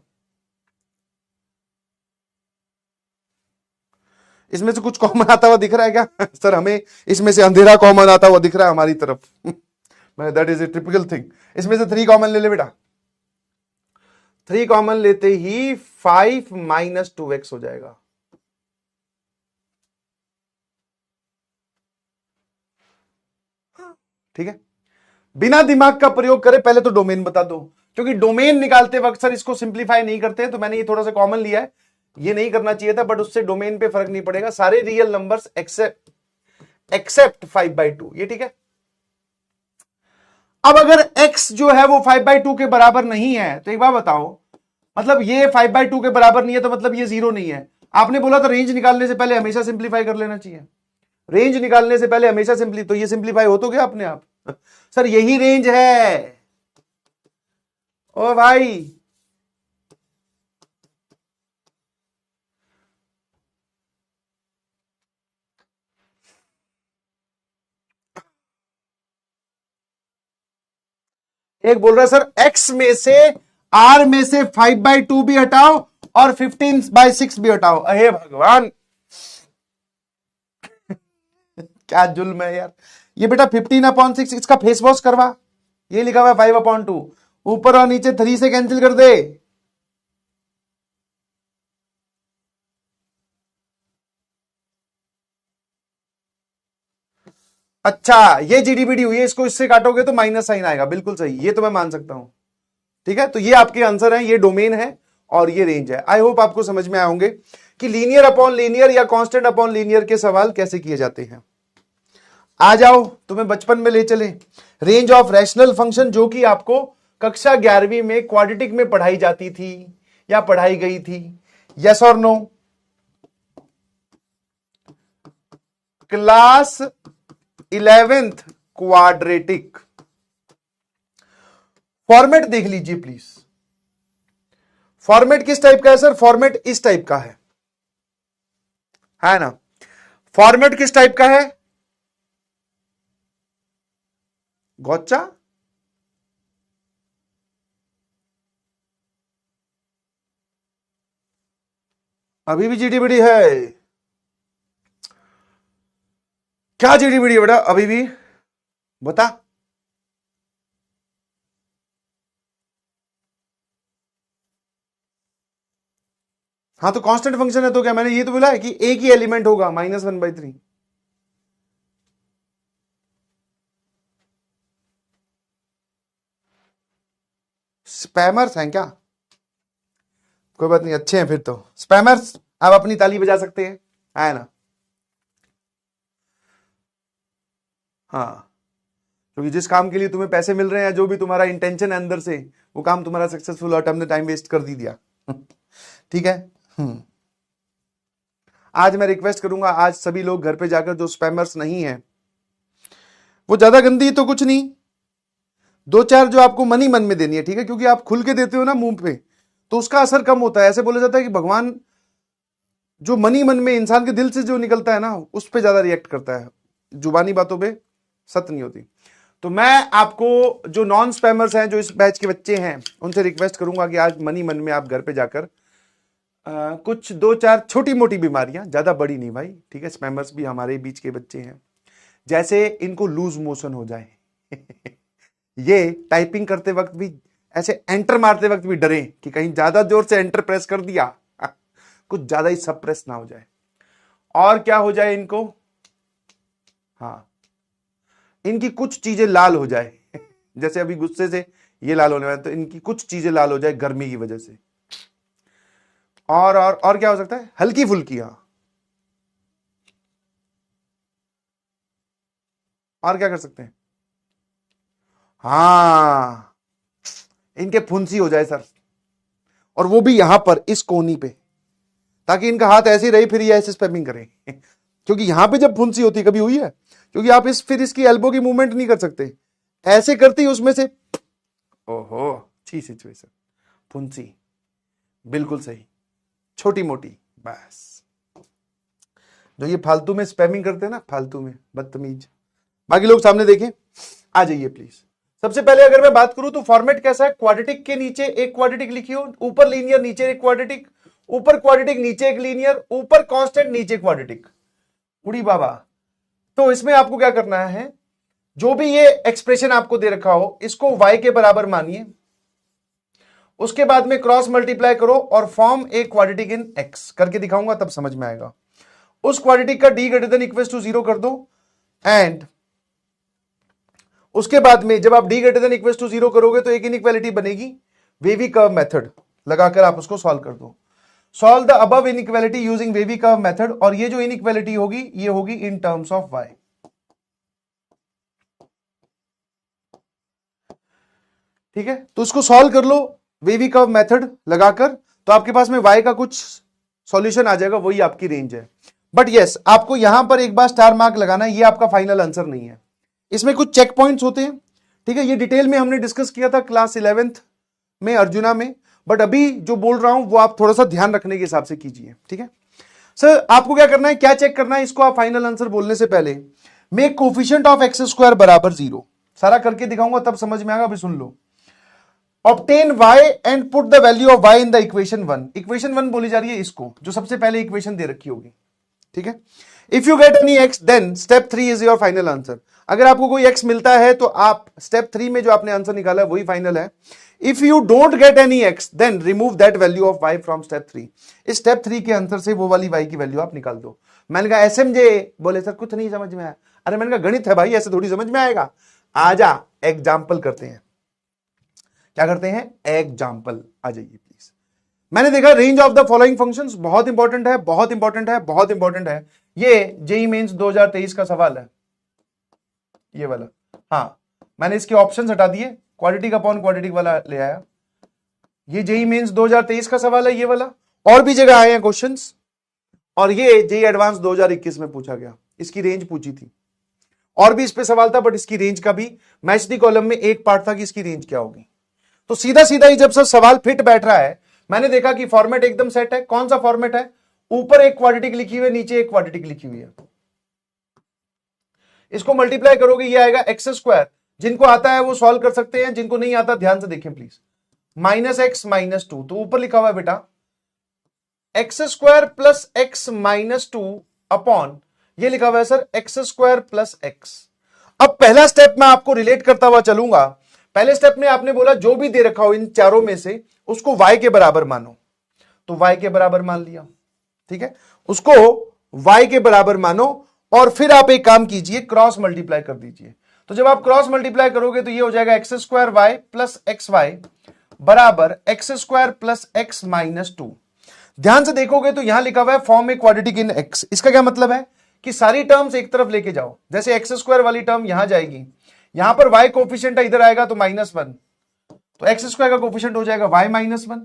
इसमें से कुछ कॉमन आता हुआ दिख रहा है क्या? सर हमें इसमें से अंधेरा कॉमन आता हुआ दिख रहा है हमारी तरफ। That is A typical thing. इसमें से 3 कॉमन ले ले बेटा। 3 कॉमन लेते ही 5 - 2x हो जाएगा। ठीक है, बिना दिमाग का प्रयोग करे पहले तो डोमेन बता दो, क्योंकि डोमेन निकालते वक्त सर इसको सिंप्लीफाई नहीं करते, तो मैंने ये थोड़ा सा कॉमन लिया है, ये नहीं करना चाहिए था, बट उससे डोमेन पे फर्क नहीं पड़ेगा। सारे रियल नंबर्स एक्सेप्ट 5/2, ये ठीक है। अब अगर x जो है वो 5/2 के बराबर नहीं है, तो एक बार बताओ, मतलब ये 5/2 के बराबर नहीं है, तो मतलब ये 0 नहीं है। आपने बोला तो रेंज निकालने से पहले हमेशा सिंप्लीफाई कर लेना चाहिए। रेंज निकालने से पहले हमेशा तो ये सिंप्लीफाई हो तो गया अपने आप। सर यही रेंज है ओ भाई। एक बोल रहा है सर x में से r में से 5/2 भी हटाओ और 15/6 भी हटाओ। अहे भगवान क्या जुल्म है यार। ये बेटा 15/6 इसका फेस वॉश करवा, ये लिखा हुआ है 5/2, ऊपर और नीचे 3 से कैंसिल कर दे। अच्छा ये जीडीबीडी हुई है, इसको इससे काटोगे तो माइनस साइन आएगा, बिल्कुल सही, ये तो मैं मान सकता हूं। ठीक है, तो ये आपके आंसर है, ये डोमेन है और ये रेंज है। आई होप आपको समझ में आए होंगे कि लीनियर अपॉन लीनियर या कांस्टेंट अपॉन लीनियर के सवाल कैसे किए जाते हैं। आ जाओ, तुम्हें बचपन में ले चले, रेंज ऑफ रैशनल फंक्शन, जो कि आपको कक्षा 11वीं में क्वाड्रेटिक में पढ़ाई जाती थी या पढ़ाई गई थी। यस और no? Class 11th quadratic. Format देख लीजिए प्लीज। फॉर्मेट किस टाइप का है सर? फॉर्मेट इस टाइप का है ना? फॉर्मेट किस टाइप का है? गौचा अभी भी जीडीबीडी है? क्या जीडीबीडी बेटा अभी भी? बता। हाँ तो कांस्टेंट फंक्शन है तो क्या, मैंने ये तो बोला है कि एक ही एलिमेंट होगा -1/3। स्पैमर्स हैं क्या? कोई बात नहीं, अच्छे हैं फिर तो स्पैमर्स, आप अपनी ताली बजा सकते हैं, है ना? हाँ, क्योंकि जिस काम के लिए तुम्हें पैसे मिल रहे हैं, जो भी तुम्हारा इंटेंशन है अंदर से, वो काम तुम्हारा सक्सेसफुल, और हमने टाइम वेस्ट कर दिया। ठीक है। आज मैं रिक्वेस्ट करूंगा, आज सभी लोग घर पे जाकर जो स्पैमर्स नहीं है, वो ज्यादा गंदी तो कुछ नहीं, 2-4 जो आपको मन ही मन में देनी है, ठीक है, क्योंकि आप खुल के देते हो ना मुंह पे, तो उसका असर कम होता है। ऐसे बोला जाता है कि भगवान जो मन ही मन में इंसान के दिल से जो निकलता है ना, उस पर ज्यादा रिएक्ट करता है, जुबानी बातों पे सत्य नहीं होती। तो मैं आपको जो नॉन स्पैमर्स हैं, जो इस बैच के बच्चे हैं, उनसे रिक्वेस्ट करूंगा कि आज मन ही मन में आप घर पे जाकर कुछ 2-4 छोटी मोटी बीमारियां, ज्यादा बड़ी नहीं भाई, ठीक है, स्पैमर्स भी हमारे बीच के बच्चे हैं, जैसे इनको लूज मोशन हो जाए ये टाइपिंग करते वक्त भी, ऐसे एंटर मारते वक्त भी डरे कि कहीं ज्यादा जोर से एंटर प्रेस कर दिया, कुछ ज्यादा ही सब प्रेस ना हो जाए। और क्या हो जाए इनको? हाँ, इनकी कुछ चीजें लाल हो जाए जैसे अभी गुस्से से ये लाल होने वाला, तो इनकी कुछ चीजें लाल हो जाए गर्मी की वजह से। और क्या हो सकता है? हल्की फुल्की। हाँ, और क्या कर सकते हैं? हाँ, इनके फुंसी हो जाए सर, और वो भी यहां पर इस कोनी पे, ताकि इनका हाथ ऐसे ही रहे, फिर ये ऐसे स्पैमिंग करें क्योंकि यहां पे जब फुंसी होती, कभी हुई है? क्योंकि आप फिर इसकी एल्बो की मूवमेंट नहीं कर सकते, ऐसे करती उसमें से, ओहो अच्छी सिचुएशन, फुंसी, बिल्कुल सही, छोटी मोटी, बस। जो ये फालतू में स्पैमिंग करते हैं ना, फालतू में बदतमीज, बाकी लोग सामने देखें। आ जाइए प्लीज सबसे पहले अगर मैं बात करूं तो फॉर्मेट कैसा है, क्वाड्रेटिक के नीचे एक क्वाड्रेटिक लिखी हो, ऊपर लीनियर नीचे एक क्वाड्रेटिक, ऊपर क्वाड्रेटिक नीचे एक लीनियर, ऊपर कांस्टेंट नीचे क्वाड्रेटिक। उड़ी बाबा। तो इसमें आपको क्या करना है, जो भी ये एक्सप्रेशन आपको दे रखा हो इसको y के बराबर मानिए, उसके बाद में क्रॉस मल्टीप्लाई करो और form a quadratic in x करके दिखाऊंगा, तब समझ में आएगा। उस क्वाड्रेटिक का d greater than equal to 0 कर दो, एंड उसके बाद में जब आप d greater than equal to 0 करोगे तो एक इनइक्वालिटी बनेगी, वेवी कर्व मेथड लगाकर आप उसको सॉल्व कर दो। Solve the above inequality using wavy curve method, और ये जो इनइक्वालिटी होगी ये होगी इन टर्म्स ऑफ y। ठीक है, तो उसको सॉल्व कर लो वेवी कर्व मेथड लगाकर, तो आपके पास में y का कुछ सॉल्यूशन आ जाएगा, वही आपकी रेंज है। बट यस, आपको यहां पर एक बार स्टार मार्क लगाना है, ये आपका फाइनल आंसर नहीं है, इसमें कुछ चेक पॉइंट्स होते हैं। ठीक है, ये डिटेल में हमने डिस्कस किया था क्लास 11th में अर्जुना में, बट अभी जो बोल रहा हूं वो आप थोड़ा सा ध्यान रखने के हिसाब से कीजिए। ठीक है सर, आपको क्या करना है, क्या चेक करना है इसको, आप फाइनल आंसर बोलने से पहले make coefficient of x square बराबर 0, सारा करके दिखाऊंगा तब समझ में आएगा, अभी सुन लो। Obtain y and put the value of y in the equation 1, equation 1 बोली जा रही है इसको, जो सबसे पहले इक्वेशन दे रखी होगी। ठीक है, if you get any x then step 3 is your final answer. अगर आपको कोई x मिलता है तो आप स्टेप 3 में जो आपने आंसर निकाला है वही फाइनल है। If you don't get any x then remove that value of y from step 3। इस स्टेप 3 के आंसर से वो वाली y की वैल्यू आप निकाल दो। मैंने कहा SMJ, बोले सर कुछ नहीं समझ में आया। अरे मैंने कहा गणित है भाई, ऐसे थोड़ी समझ में आएगा, आजा एग्जाम्पल करते हैं। क्या करते हैं, एग्जाम्पल, आ जाइए प्लीज। मैंने देखा range of the following functions, बहुत इंपॉर्टेंट है, बहुत इंपॉर्टेंट है, बहुत इंपॉर्टेंट है। ये जेईई मेंस 2023 का सवाल है, ये वाला। हाँ, मैंने इसके ऑप्शंस हटा दिए, क्वाड्रेटिक अपॉन क्वाड्रेटिक वाला ले आया। ये जेईई मेंस 2023 का सवाल है, ये वाला। और भी जगह आए हैं क्वेश्चंस, और ये जेईई एडवांस 2021 में पूछा गया, इसकी रेंज पूछी थी। और भी इस पे सवाल था, बट इसकी रेंज का भी मैच दी कॉलम में एक पार्ट था कि इसकी रेंज क्या होगी। तो सीधा सीधा ही जब सर सवाल फिट बैठ रहा है, मैंने देखा कि फॉर्मेट एकदम सेट है। कौन सा फॉर्मेट है, ऊपर एक क्वाड्रेटिक लिखी हुई है, नीचे एक क्वाड्रेटिक लिखी हुई है। इसको मल्टीप्लाई करोगे ये आएगा एक्स स्क्वायर, जिनको आता है वो सॉल्व कर सकते हैं, जिनको नहीं आता ध्यान से देखें प्लीज। माइनस एक्स माइनस 2, तो ऊपर लिखा हुआ है बेटा x square plus x minus 2 upon, ये लिखा हुआ है sir x square plus x. अब पहला स्टेप मैं आपको रिलेट करता हुआ चलूंगा। पहले स्टेप में आपने बोला जो भी दे रखा हो इन चारों में से उसको y के बराबर मानो, तो y के बराबर मान लिया। ठीक है, उसको y के बराबर मानो, और फिर आप एक काम कीजिए, क्रॉस मल्टीप्लाई कर दीजिए। तो जब आप क्रॉस मल्टीप्लाई करोगे तो ये हो जाएगा x square y plus x y बराबर x square plus x minus 2। ध्यान से देखोगे तो यहां लिखा हुआ है form a quadratic in x। इसका क्या मतलब है कि सारी टर्म्स एक तरफ लेके जाओ, जैसे एक्स स्क्वायर वाली टर्म यहां जाएगी, यहां पर y कोफिशिएंट इधर आएगा तो -1, तो एक्स स्क्वायर का कोफिशिएंट हो जाएगा y -1,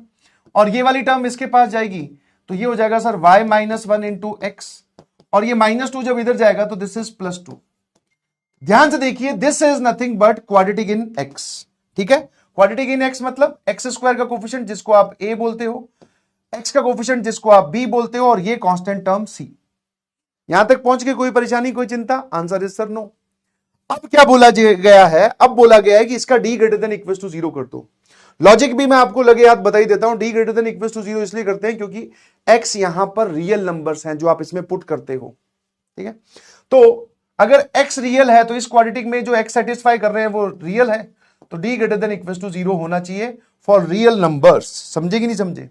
और ये वाली टर्म इसके पास जाएगी तो ये हो जाएगा सर y -1 इंटू एक्स, और ये -2 जब इधर जाएगा तो दिस इज +2। ध्यान से देखिए, this is nothing but quadratic in x। ठीक है, क्वाड्रेटिक इन x मतलब एक्स स्क्वायर का कोफिशिएंट जिसको आप a बोलते हो, x का कोफिशिएंट जिसको आप b बोलते हो, और ये कांस्टेंट टर्म c। यहां तक पहुंच के कोई परेशानी, कोई चिंता? Answer is sir no. अब क्या बोला गया है, अब बोला गया है कि इसका d greater than equal to 0 कर दो। लॉजिक भी मैं आपको लगे हाथ बता ही देता हूं, d greater than equal to 0 इसलिए करते हैं क्योंकि x यहां पर रियल नंबर्स हैं जो आप इसमें पुट करते हो। ठीक है, तो अगर x रियल है तो इस क्वाड्रेटिक में जो x सेटिस्फाई कर रहे हैं वो रियल है, तो d greater than equal to 0 होना चाहिए फॉर रियल नंबर्स। समझे कि नहीं समझे?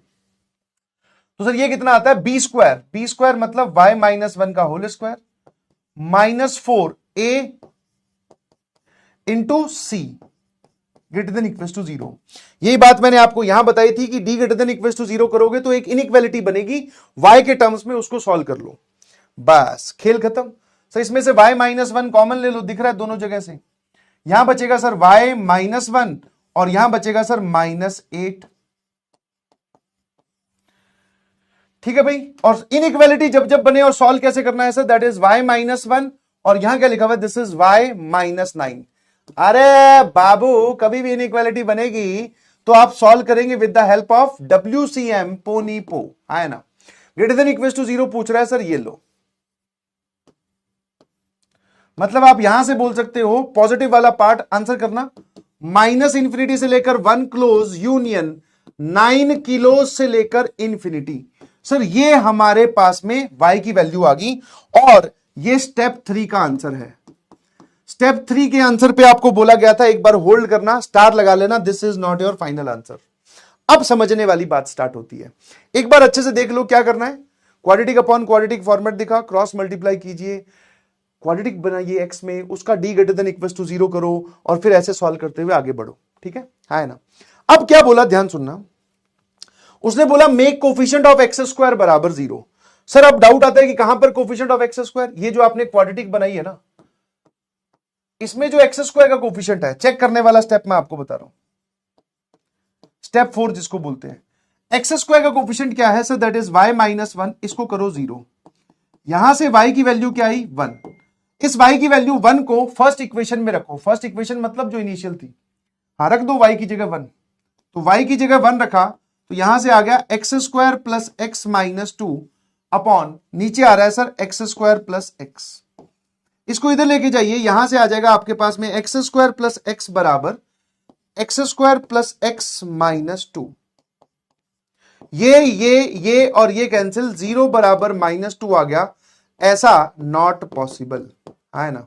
तो सर ये कितना आता है, बी स्क्वायर मतलब y -1 का whole square -4a into C greater than equal to 0। यही बात मैंने आपको यहां बताई थी कि d greater than equal to 0 करोगे तो एक इनइक्वालिटी बनेगी y के टर्म्स में, उसको सॉल्व कर लो, बस खेल खत्म। सर इसमें से y -1 कॉमन ले लो, दिख रहा है दोनों जगह से। यहां बचेगा सर y -1 और यहां बचेगा सर -8। ठीक है भाई, और इनइक्वालिटी जब जब बने और सॉल्व कैसे करना है सर, दैट इज y -1, और यहां क्या लिखा हुआ है, दिस इज y -9। अरे बाबू, कभी भी इनइक्वालिटी बनेगी तो आप सॉल्व करेंगे with the help of WCM पोनी पो, है ना। ग्रेटर देन इक्वल टू 0 पूछ रहा है सर, ये लो। मतलब आप यहां से बोल सकते हो पॉजिटिव वाला पार्ट आंसर करना माइनस इंफिनिटी से लेकर 1 क्लोज यूनियन 9 किलो से लेकर इंफिनिटी। सर ये हमारे पास में y की वैल्यू आ गई और ये स्टेप 3 का आंसर है। स्टेप 3 के आंसर पे आपको बोला गया था एक बार होल्ड करना, स्टार लगा लेना, this is not your final answer. अब समझने वाली बात स्टार्ट होती है। एक बार अच्छे से देख लो क्या करना है। क्वाड्रेटिक अपॉन क्वाड्रेटिक फॉर्मेट दिखा, क्रॉस मल्टीप्लाई कीजिए, क्वाड्रेटिक बनाइए एक्स में, उसका d greater than equal to 0 करो और फिर ऐसे सॉल्व करते हुए आगे बढ़ो। ठीक है ना। अब क्या बोला, ध्यान सुनना। उसने बोला make coefficient of x square बराबर 0। सर अब डाउट आता है कि कहां पर कोफिशिएंट ऑफ एक्स स्क्वायर, ये जो आपने क्वाड्रेटिक बनाई है ना, इसमें जो एक्स स्क्वायर का कोफिशिएंट है, चेक करने वाला स्टेप मैं आपको बता रहा हूं, स्टेप 4 जिसको बोलते हैं। एक्स स्क्वायर का कोफिशिएंट क्या है sir, that is y minus 1, इसको करो 0। यहां से y की वैल्यू क्या आई 1, इस y की वैल्यू 1 को फर्स्ट इक्वेशन में रखो। फर्स्ट इक्वेशन मतलब जो इनिशियल थी, हाँ रख दो y की जगह 1, तो y की जगह 1 रखा तो यहां से आ गया x square plus x minus 2 upon नीचे आ रहा है sir x square plus x. इसको इधर लेके जाइए, यहां से आ जाएगा आपके पास में एक्स स्क्वायर प्लस एक्स बराबर x square plus x minus 2। ये और ये कैंसिल, 0 बराबर -2 आ गया। ऐसा नॉट पॉसिबल है ना।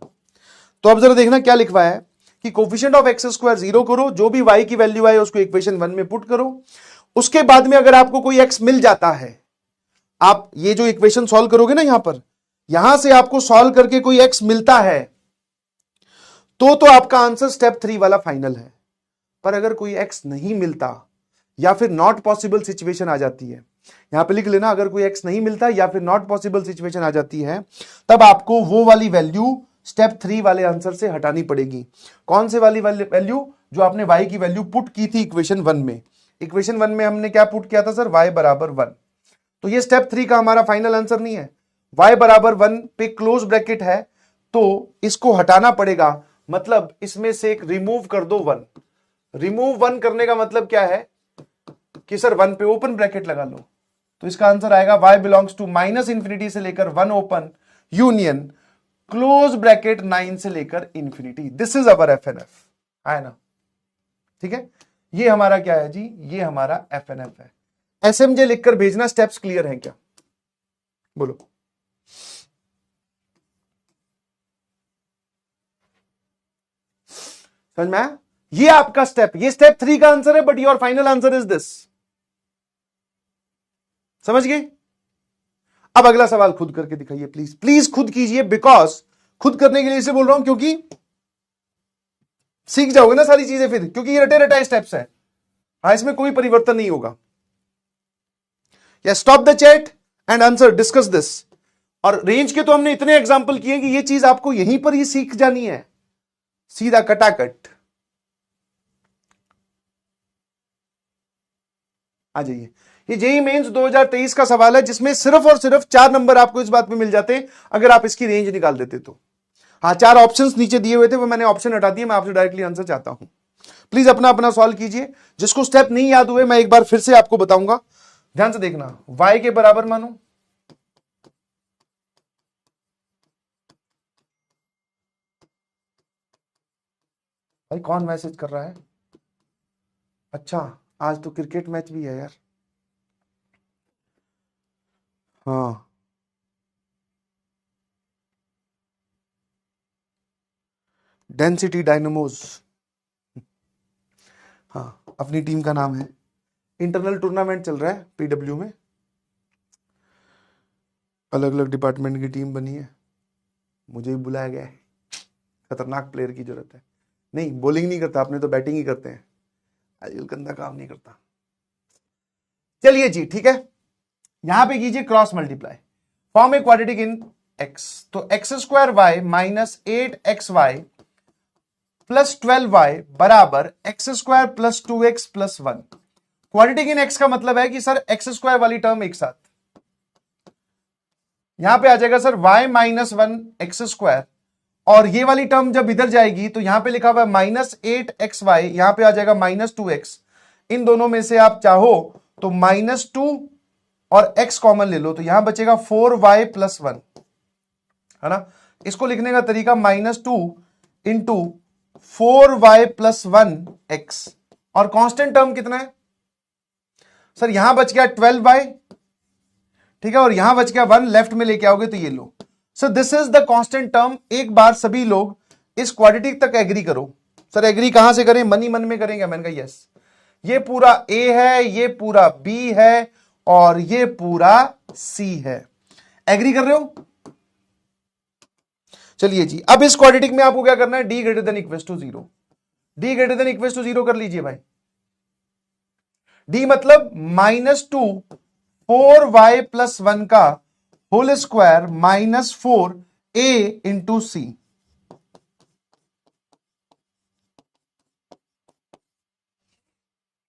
तो अब जरा देखना क्या लिखवाया है कि कोफिशिएंट ऑफ एक्स स्क्वायर 0 करो, जो भी y की वैल्यू आए उसको इक्वेशन 1 में पुट करो। उसके बाद में अगर आपको कोई x मिल जाता है, आप ये जो इक्वेशन सॉल्व करोगे ना, यहां से आपको सॉल्व करके कोई x मिलता है तो आपका आंसर स्टेप 3 वाला फाइनल है। पर अगर कोई x नहीं मिलता या फिर नॉट पॉसिबल सिचुएशन आ जाती है, यहां पे लिख लेना, अगर कोई x नहीं मिलता या फिर नॉट पॉसिबल सिचुएशन आ जाती है, तब आपको वो वाली वैल्यू स्टेप 3 वाले आंसर से हटानी पड़ेगी। कौन से वाली वैल्यू, जो आपने y की वैल्यू पुट की थी इक्वेशन 1 में। इक्वेशन 1 में हमने क्या पुट किया था सर, y बराबर 1। तो ये स्टेप 3 का हमारा फाइनल आंसर नहीं है। y बराबर 1 पे क्लोज ब्रैकेट है तो इसको हटाना पड़ेगा, मतलब इसमें से एक रिमूव कर दो 1। रिमूव 1 करने का मतलब क्या है कि सर 1 पे ओपन ब्रैकेट लगा लो, तो इसका आंसर आएगा y belongs to minus infinity से लेकर 1 ओपन यूनियन क्लोज ब्रैकेट 9 से लेकर infinity. This is our FNF, है ना। ठीक है, ये हमारा क्या है जी, ये हमारा एफएनएफ है। एसएमजे लिखकर भेजना। स्टेप्स क्लियर हैं क्या, बोलो। समझ में आया? ये आपका स्टेप, ये स्टेप 3 का आंसर है, but your final answer is this. समझ गए? अब अगला सवाल खुद करके दिखाइए, प्लीज प्लीज खुद कीजिए, बिकॉज खुद करने के लिए इसे बोल रहा हूं क्योंकि सीख जाओगे ना सारी चीजें फिर, क्योंकि ये रटे रटाए स्टेप्स है। हाँ, इसमें कोई परिवर्तन नहीं होगा। या stop the chat and answer, discuss this. और रेंज के तो हमने इतने एग्जाम्पल किए कि ये चीज आपको यहीं पर ही सीख जानी है, सीधा कटाकट। आ जाइए, ये जेईई मेंस 2023 का सवाल है, जिसमें सिर्फ और सिर्फ 4 नंबर आपको इस बात पे मिल जाते अगर आप इसकी रेंज निकाल देते तो। हाँ, 4 ऑप्शंस नीचे दिए हुए थे, वो मैंने ऑप्शन हटा दिए। मैं आपसे डायरेक्टली आंसर चाहता हूं, प्लीज अपना अपना सॉल्व कीजिए। जिसको स्टेप नहीं याद हुए, मैं एक बार फिर से आपको बताऊंगा, ध्यान से देखना। y के बराबर मानो, भाई कौन मैसेज कर रहा है? अच्छा, आज तो क्रिकेट मैच भी है यार। हाँ, डेंसिटी डायनामोज, हाँ अपनी टीम का नाम है। इंटरनल टूर्नामेंट चल रहा है पीडब्ल्यू में, अलग अलग डिपार्टमेंट की टीम बनी है, मुझे भी बुलाया गया है। खतरनाक प्लेयर की जरूरत है। नहीं, बॉलिंग नहीं करता, अपने तो बैटिंग ही करते हैं, आजकल गंदा काम नहीं करता। चलिए जी, ठीक है, यहां पे कीजिए cross multiply, form a quadratic in x. तो x square y minus 8xy plus 12y बराबर x square plus 2x plus 1। Quadratic in x का मतलब है कि सर एक्स स्क्वायर वाली टर्म एक साथ, यहां पे आ जाएगा sir y minus 1 x square, और ये वाली टर्म जब इधर जाएगी तो यहां पे लिखा हुआ है -8xy, यहां पे आ जाएगा -2x। इन दोनों में से आप चाहो तो -2 और x कॉमन ले लो, तो यहां बचेगा 4y प्लस 1, है ना। इसको लिखने का तरीका -2 इंटू 4y प्लस 1x और कांस्टेंट टर्म कितना है सर? यहां बच गया 12y, ठीक है, और यहां बच गया 1, लेफ्ट में लेके आओगे तो ये लो। So this is the constant term. एक बार सभी लोग इस क्वाड्रेटिक तक एग्री करो। सर एग्री कहां से करें? मन ही मन में करेंगे? मैंने कहा यस। ये पूरा A है, ये पूरा B है और ये पूरा C है। एग्री कर रहे हो? चलिए जी, अब इस क्वाड्रेटिक में आपको क्या करना है? D greater than equal to 0। D greater than equal to 0 कर लीजिए भाई। D मतलब -2 4y प्लस 1 का whole square minus 4a into C.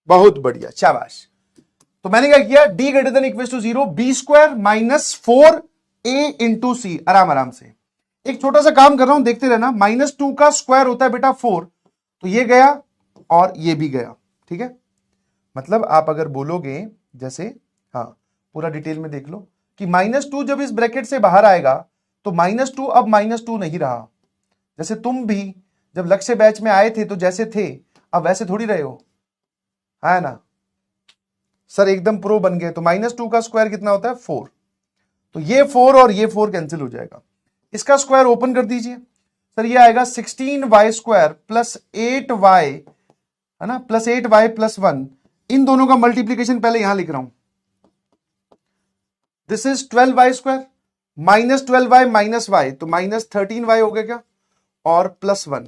बहुत बढ़िया, शाबाश। तो मैंने क्या किया? D greater than equal to 0, B square minus 4a into C. आराम आराम से एक छोटा सा काम कर रहा हूं, देखते रहना। -2 का स्क्वायर होता है बेटा 4, तो ये गया और ये भी गया, ठीक है। मतलब आप अगर बोलोगे जैसे, हाँ पूरा डिटेल में देख लो कि -2 जब इस ब्रैकेट से बाहर आएगा तो -2 अब -2 नहीं रहा। जैसे तुम भी जब लक्ष्य बैच में आए थे तो जैसे थे अब वैसे थोड़ी रहे हो, है ना सर? एकदम प्रो बन गए। तो -2 का स्क्वायर कितना होता है? 4। तो ये 4 और ये 4 कैंसिल हो जाएगा। इसका स्क्वायर ओपन कर दीजिए सर, ये आएगा 16y स्क्वायर प्लस 8y, है ना, प्लस 8y प्लस 1। इन दोनों का मल्टीप्लीकेशन पहले यहां लिख रहा हूं। This is 12y square minus 12y minus y, तो माइनस 13y हो गया क्या, और प्लस 1।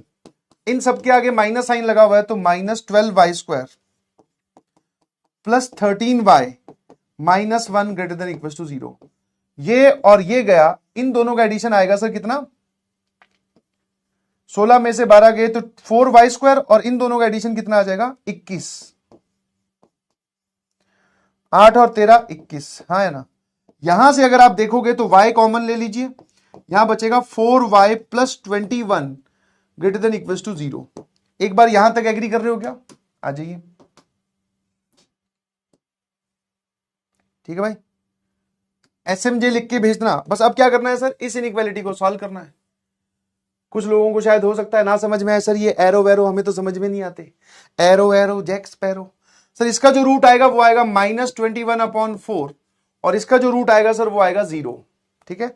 इन सबके आगे माइनस साइन लगा हुआ है तो minus 12y square plus 13y minus 1 greater than equal to 0। ये और ये गया, इन दोनों का एडिशन आएगा सर कितना? 16 में से 12 गए तो 4y स्क्वायर, और इन दोनों का एडिशन कितना आ जाएगा? 21। 8 और 13 21, हाँ है ना। यहां से अगर आप देखोगे तो y कॉमन ले लीजिए, यहां बचेगा 4y plus 21 greater than equal to 0। एक बार यहां तक एग्री कर रहे हो क्या? आ जाइए, ठीक है भाई। SMJ लिख के भेजना बस। अब क्या करना है सर? इस इनइक्वालिटी को सॉल्व करना है। कुछ लोगों को शायद हो सकता है ना समझ में आए, सर ये एरो वैरो हमें तो समझ में नहीं आते, arrow arrow Jack Sparrow. Sir इसका जो रूट आएगा वो आएगा -21/4, और इसका जो रूट आएगा सर वो आएगा 0, ठीक है।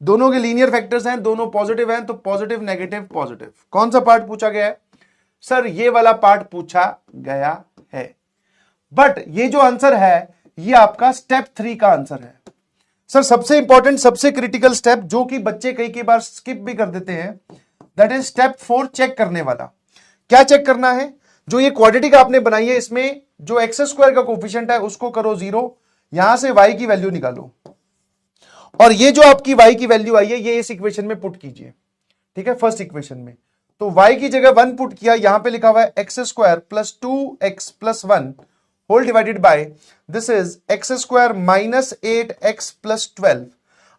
दोनों के लीनियर फैक्टर्स हैं, दोनों पॉजिटिव हैं, तो पॉजिटिव नेगेटिव पॉजिटिव। कौन सा पार्ट पूछा गया है सर? ये वाला पार्ट पूछा गया है। बट ये जो आंसर है ये आपका स्टेप 3 का आंसर है सर। सबसे इंपॉर्टेंट, सबसे क्रिटिकल स्टेप जो कि बच्चे कई बार स्किप भी कर देते हैं, दैट इज स्टेप 4, चेक करने वाला। क्या चेक करना है? जो ये क्वाड्रेटिक आपने बनाई है इसमें जो एक्स स्क्वायर का कोफिशिएंट है उसको करो 0, यहां से y की वैल्यू निकालो, और ये जो आपकी y की वैल्यू आई है ये इस इक्वेशन में पुट कीजिए, ठीक है, फर्स्ट इक्वेशन में। तो y की जगह 1 पुट किया, यहां पे लिखा हुआ है x square plus 2x plus 1 whole divided by this is x square minus 8x plus 12।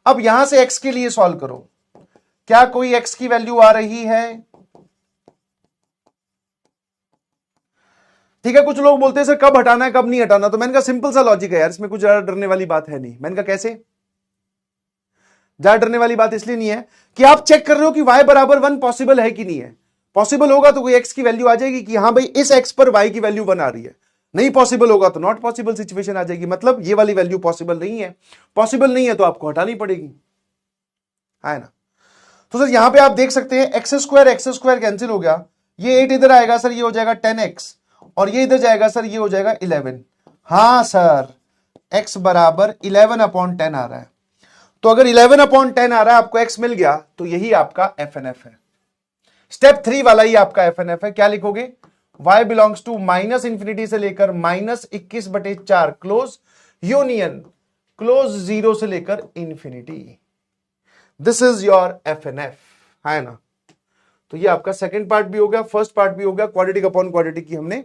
अब यहां से x के लिए सॉल्व करो। क्या कोई x की वैल्यू आ रही है? ठीक है। कुछ लोग बोलते हैं सर कब हटाना है कब नहीं हटाना, तो मैंने कहा सिंपल सा लॉजिक है यार, इसमें कुछ ज्यादा डरने वाली बात है नहीं। मैंने कहा कैसे? ज्यादा डरने वाली बात इसलिए नहीं है कि आप चेक कर रहे हो कि y बराबर 1 पॉसिबल है कि नहीं है। पॉसिबल होगा तो कोई x की वैल्यू आ जाएगी कि हाँ भाई इस x पर y की वैल्यू 1 आ रही है। नहीं पॉसिबल होगा तो नॉट पॉसिबल सिचुएशन आ जाएगी, मतलब ये वाली वैल्यू पॉसिबल नहीं है। पॉसिबल नहीं है तो आपको हटानी पड़ेगी, है ना। तो सर यहां पे आप देख सकते हैं एक्स स्क्वायर कैंसिल हो गया, ये 8 इधर आएगा सर, ये हो जाएगा 10x, और ये इधर जाएगा सर, ये हो जाएगा 11। हाँ सर x बराबर 11/10 आ रहा है। तो अगर 11/10 आ रहा है, आपको x मिल गया, तो यही आपका FNF है। स्टेप 3 वाला ही आपका FNF है। क्या लिखोगे? y belongs to minus infinity से लेकर -21/4 क्लोज यूनियन क्लोज 0 से लेकर infinity. This is your FNF, है ना। तो ये आपका सेकंड पार्ट भी हो गया, फर्स्ट पार्ट भी हो गया। क्वाड्रेटिक अपॉन क्वाड्रेटिक की हमने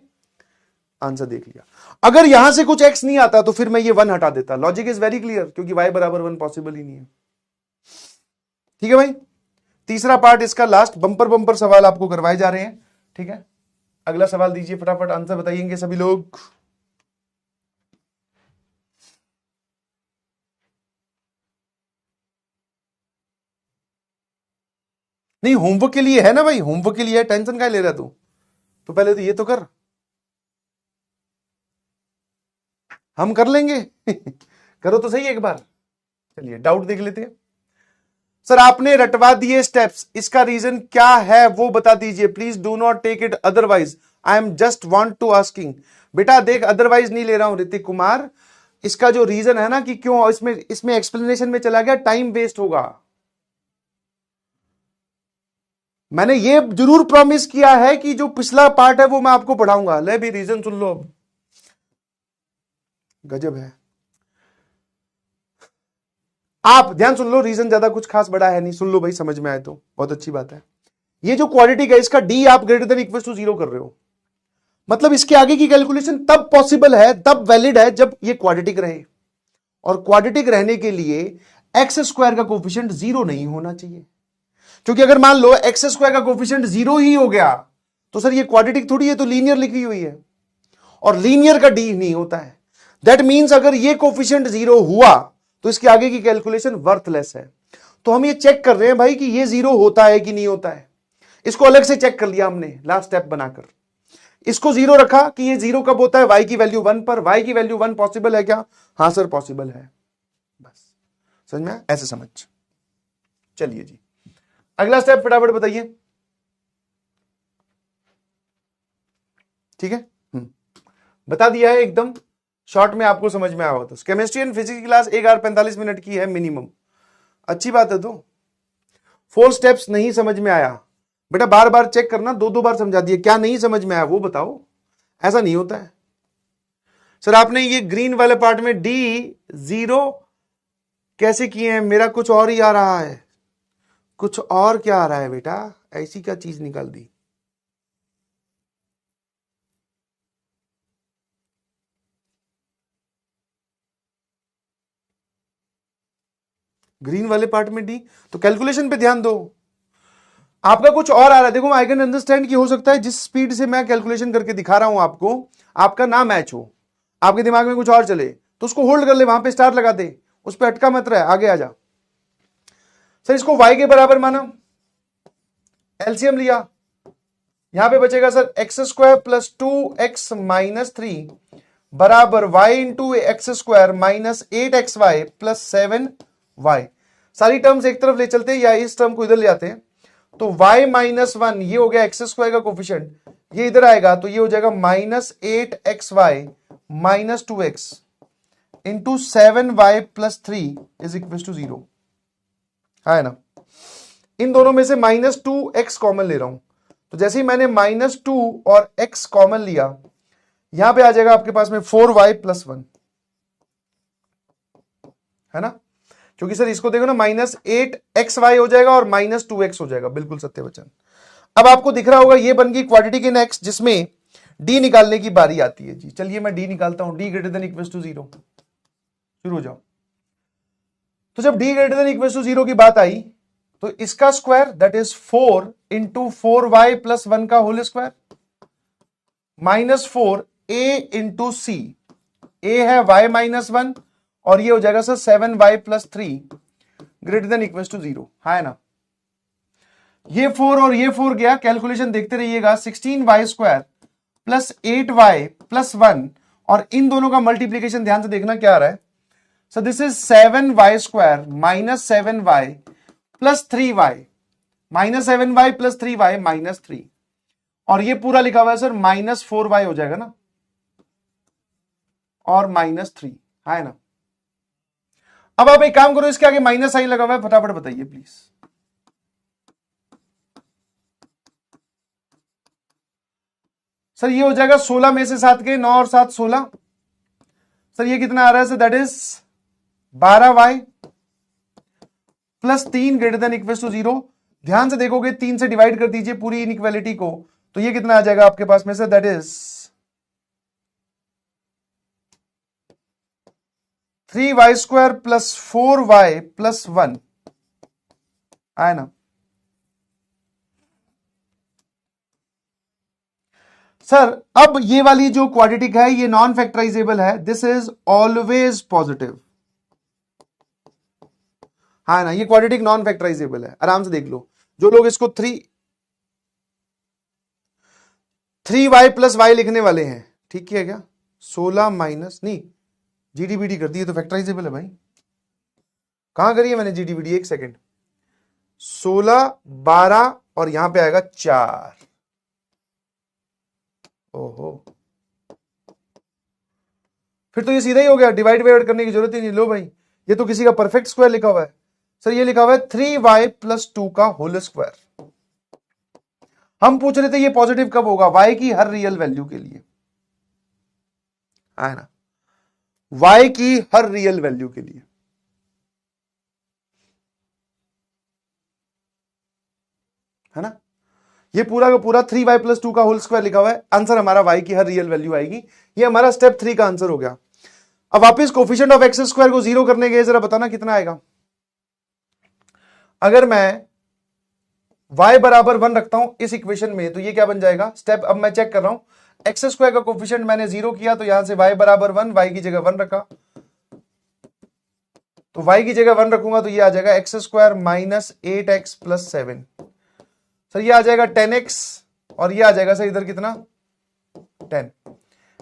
आंसर देख लिया। अगर यहां से कुछ x नहीं आता तो फिर मैं ये 1 हटा देता। लॉजिक इज वेरी क्लियर, क्योंकि y बराबर 1 पॉसिबल ही नहीं है। ठीक है भाई। तीसरा पार्ट इसका लास्ट, बंपर बंपर सवाल आपको करवाए जा रहे हैं, ठीक है। अगला सवाल दीजिए, फटाफट आंसर बताइएंगे सभी लोग। नहीं होमवर्क के लिए है ना भाई, होमवर्क के लिए है, टेंशन क्या ले रहा तू? तो पहले तो ये तो कर, हम कर लेंगे करो तो सही एक बार। चलिए डाउट देख लेते हैं। सर आपने रटवा दिए स्टेप्स, इसका रीजन क्या है वो बता दीजिए please, do not take it otherwise, I am just want to asking. बेटा देख अदरवाइज नहीं ले रहा हूं ऋतिक कुमार, इसका जो रीजन है ना कि क्यों इसमें एक्सप्लेनेशन में चला गया, टाइम वेस्ट होगा। मैंने ये जरूर प्रॉमिस किया है कि जो पिछला पार्ट है वो मैं आपको पढ़ाऊंगा। ले भी रीजन सुन लो, अब गजब है। आप ध्यान सुन लो, रीजन ज्यादा कुछ खास बड़ा है नहीं, सुन लो भाई, समझ में आए तो बहुत अच्छी बात है। ये जो क्वाड्रेटिक है इसका डी आप ग्रेटर देन इक्वल टू 0 कर रहे हो, मतलब इसके आगे की कैलकुलेशन तब पॉसिबल है, तब वैलिड है जब ये क्वाड्रेटिक रहे, और क्वाड्रेटिक रहने के लिए एक्स स्क्वायर का कोफिशिएंट 0 नहीं होना चाहिए, क्योंकि अगर मान लो एक्स स्क्वायर का कोफिशिएंट 0 ही हो गया तो सर ये क्वाड्रेटिक थोड़ी है, तो लीनियर लिखी हुई है, और लीनियर का डी नहीं होता है। दैट मींस अगर ये कोफिशिएंट 0 हुआ तो इसके आगे की कैलकुलेशन वर्थलेस है। तो हम ये चेक कर रहे हैं भाई कि ये 0 होता है कि नहीं होता है, इसको अलग से चेक कर लिया हमने लास्ट स्टेप बनाकर, इसको 0 रखा कि ये 0 कब होता है, y की वैल्यू 1 पर, y की वैल्यू 1 पॉसिबल है क्या? हां सर पॉसिबल है, बस समझ में, ऐसे समझ। चलिए जी अगला स्टेप फटाफट बताइए, ठीक है? बता दिया है एकदम शॉर्ट में, आपको समझ में आया हो तो। केमिस्ट्री एंड फिजिक्स की क्लास 1 आवर 45 मिनट की है मिनिमम, अच्छी बात है। तो 4 स्टेप्स नहीं समझ में आया बेटा, बार बार चेक करना, 2-2 बार समझा दिए, क्या नहीं समझ में आया वो बताओ, ऐसा नहीं होता है। सर आपने ये ग्रीन वाले पार्ट में डी 0 कैसे किए हैं, मेरा कुछ और ही आ रहा है, कुछ और क्या आ रहा है बेटा, ऐसी क्या चीज निकाल दी? ग्रीन वाले पार्ट में डी, तो कैलकुलेशन पे ध्यान दो, आपका कुछ और आ रहा है। देखो आई कैन अंडरस्टैंड कि हो सकता है जिस स्पीड से मैं कैलकुलेशन करके दिखा रहा हूं आपको, आपका ना मैच हो, आपके दिमाग में कुछ और चले, तो उसको होल्ड कर ले, वहां पे स्टार लगा दे, उस पर अटका मत रहे, आगे आ जा। सर इसको y के बराबर माना, एलसीएम लिया, यहां पे बचेगा sir x square plus 2x minus 3 बराबर y into x square minus 8xy plus 7y। सारी टर्म्स एक तरफ ले चलते हैं या इस टर्म को इधर ले आते हैं, तो y माइनस 1 ये हो गया एक्स स्क्वायर का कोफिशिएंट, ये इधर आएगा तो ये हो जाएगा minus 8xy minus 2x into 7y plus 3 is equal to 0, है ना? इन दोनों में से माइनस 2x कॉमन ले रहा हूं, तो जैसे ही मैंने माइनस 2 और x कॉमन लिया, यहां पे आ जाएगा आपके पास में 4y प्लस 1, है ना? क्योंकि सर इसको देखो ना, माइनस 8xy हो जाएगा और माइनस 2x हो जाएगा, बिल्कुल सत्य वचन। अब आपको दिख रहा होगा ये बन गई क्वाड्रेटिक इन x, जिसमें d निकालने की बारी आती है जी। चलिए मैं d निकालता हूं, d greater than equal to 0, शुरू हो जाओ। तो जब d greater than equal to 0 की बात आई तो इसका square that is 4 into 4y plus 1 का whole square minus 4a into c, a है y माइनस 1 और ये हो जाएगा sir 7y plus 3 greater than equal to 0, है ना? ये 4 और ये 4 गया, कैलकुलेशन देखते रहिएगा, 16y square plus 8y plus 1, और इन दोनों का मल्टीप्लीकेशन ध्यान से देखना क्या आ रहा है। सो this is 7y square minus 7y plus 3y, minus 7y plus 3y minus 3, और ये पूरा लिखा हुआ है सर माइनस 4y हो जाएगा ना, और माइनस 3, है ना? अब आप एक काम करो, इसके आगे माइनस साइन लगा हुआ है, फटाफट बताइए प्लीज। सर ये हो जाएगा 16 में से 7 के 9 और 7 16, सर ये कितना आ रहा है sir, that is 12y plus 3 greater than equal to 0। ध्यान से देखोगे 3 से डिवाइड कर दीजिए पूरी इनइक्वालिटी को, तो ये कितना आ जाएगा आपके पास में sir, that is 3y square plus 4y plus 1, है ना? सर अब ये वाली जो क्वाड्रेटिक है ये नॉन फैक्टराइजेबल है, दिस इज ऑलवेज पॉजिटिव, है ना? ये क्वाड्रेटिक नॉन फैक्टराइजेबल है, आराम से देख लो। जो लोग इसको 3y प्लस वाई लिखने वाले हैं, ठीक है क्या? 16 माइनस नहीं, जीडीबीडी कर दी है तो फैक्टराइजेबल है भाई। कहां करी है मैंने जीडीबीडी? एक सेकेंड। 16 12 और यहां पे आएगा 4। ओहो, फिर तो ये सीधा ही हो गया, डिवाइड बाइड करने की जरूरत ही नहीं। लो भाई, ये तो किसी का परफेक्ट स्क्वायर लिखा हुआ है सर। ये लिखा हुआ है 3y प्लस 2 का होल स्क्वायर। हम पूछ रहे थे ये पॉजिटिव कब होगा? y की हर रियल वैल्यू के लिए, है ना? y की हर रियल वैल्यू के लिए, है ना? ये पूरा का पूरा 3y प्लस 2 का होल स्क्वायर लिखा हुआ है। आंसर हमारा y की हर रियल वैल्यू आएगी। ये हमारा स्टेप 3 का आंसर हो गया। अब वापस कोफिशिएंट ऑफ एक्स स्क्वायर को 0 करने के, जरा बताना कितना आएगा? अगर मैं y बराबर 1 रखता हूं इस इक्वेशन में, तो ये क्या बन जाएगा? स्टेप अब मैं चेक कर रहा हूं। एक्स स्क्वायर का कोफिशिएंट मैंने 0 किया, तो यहां से y बराबर 1, y की जगह 1 रखा, तो y की जगह 1 रखूंगा तो ये आ जाएगा x square minus 8x plus 7। Sir ये आ जाएगा 10x, और ये आ जाएगा सर इधर कितना? 10।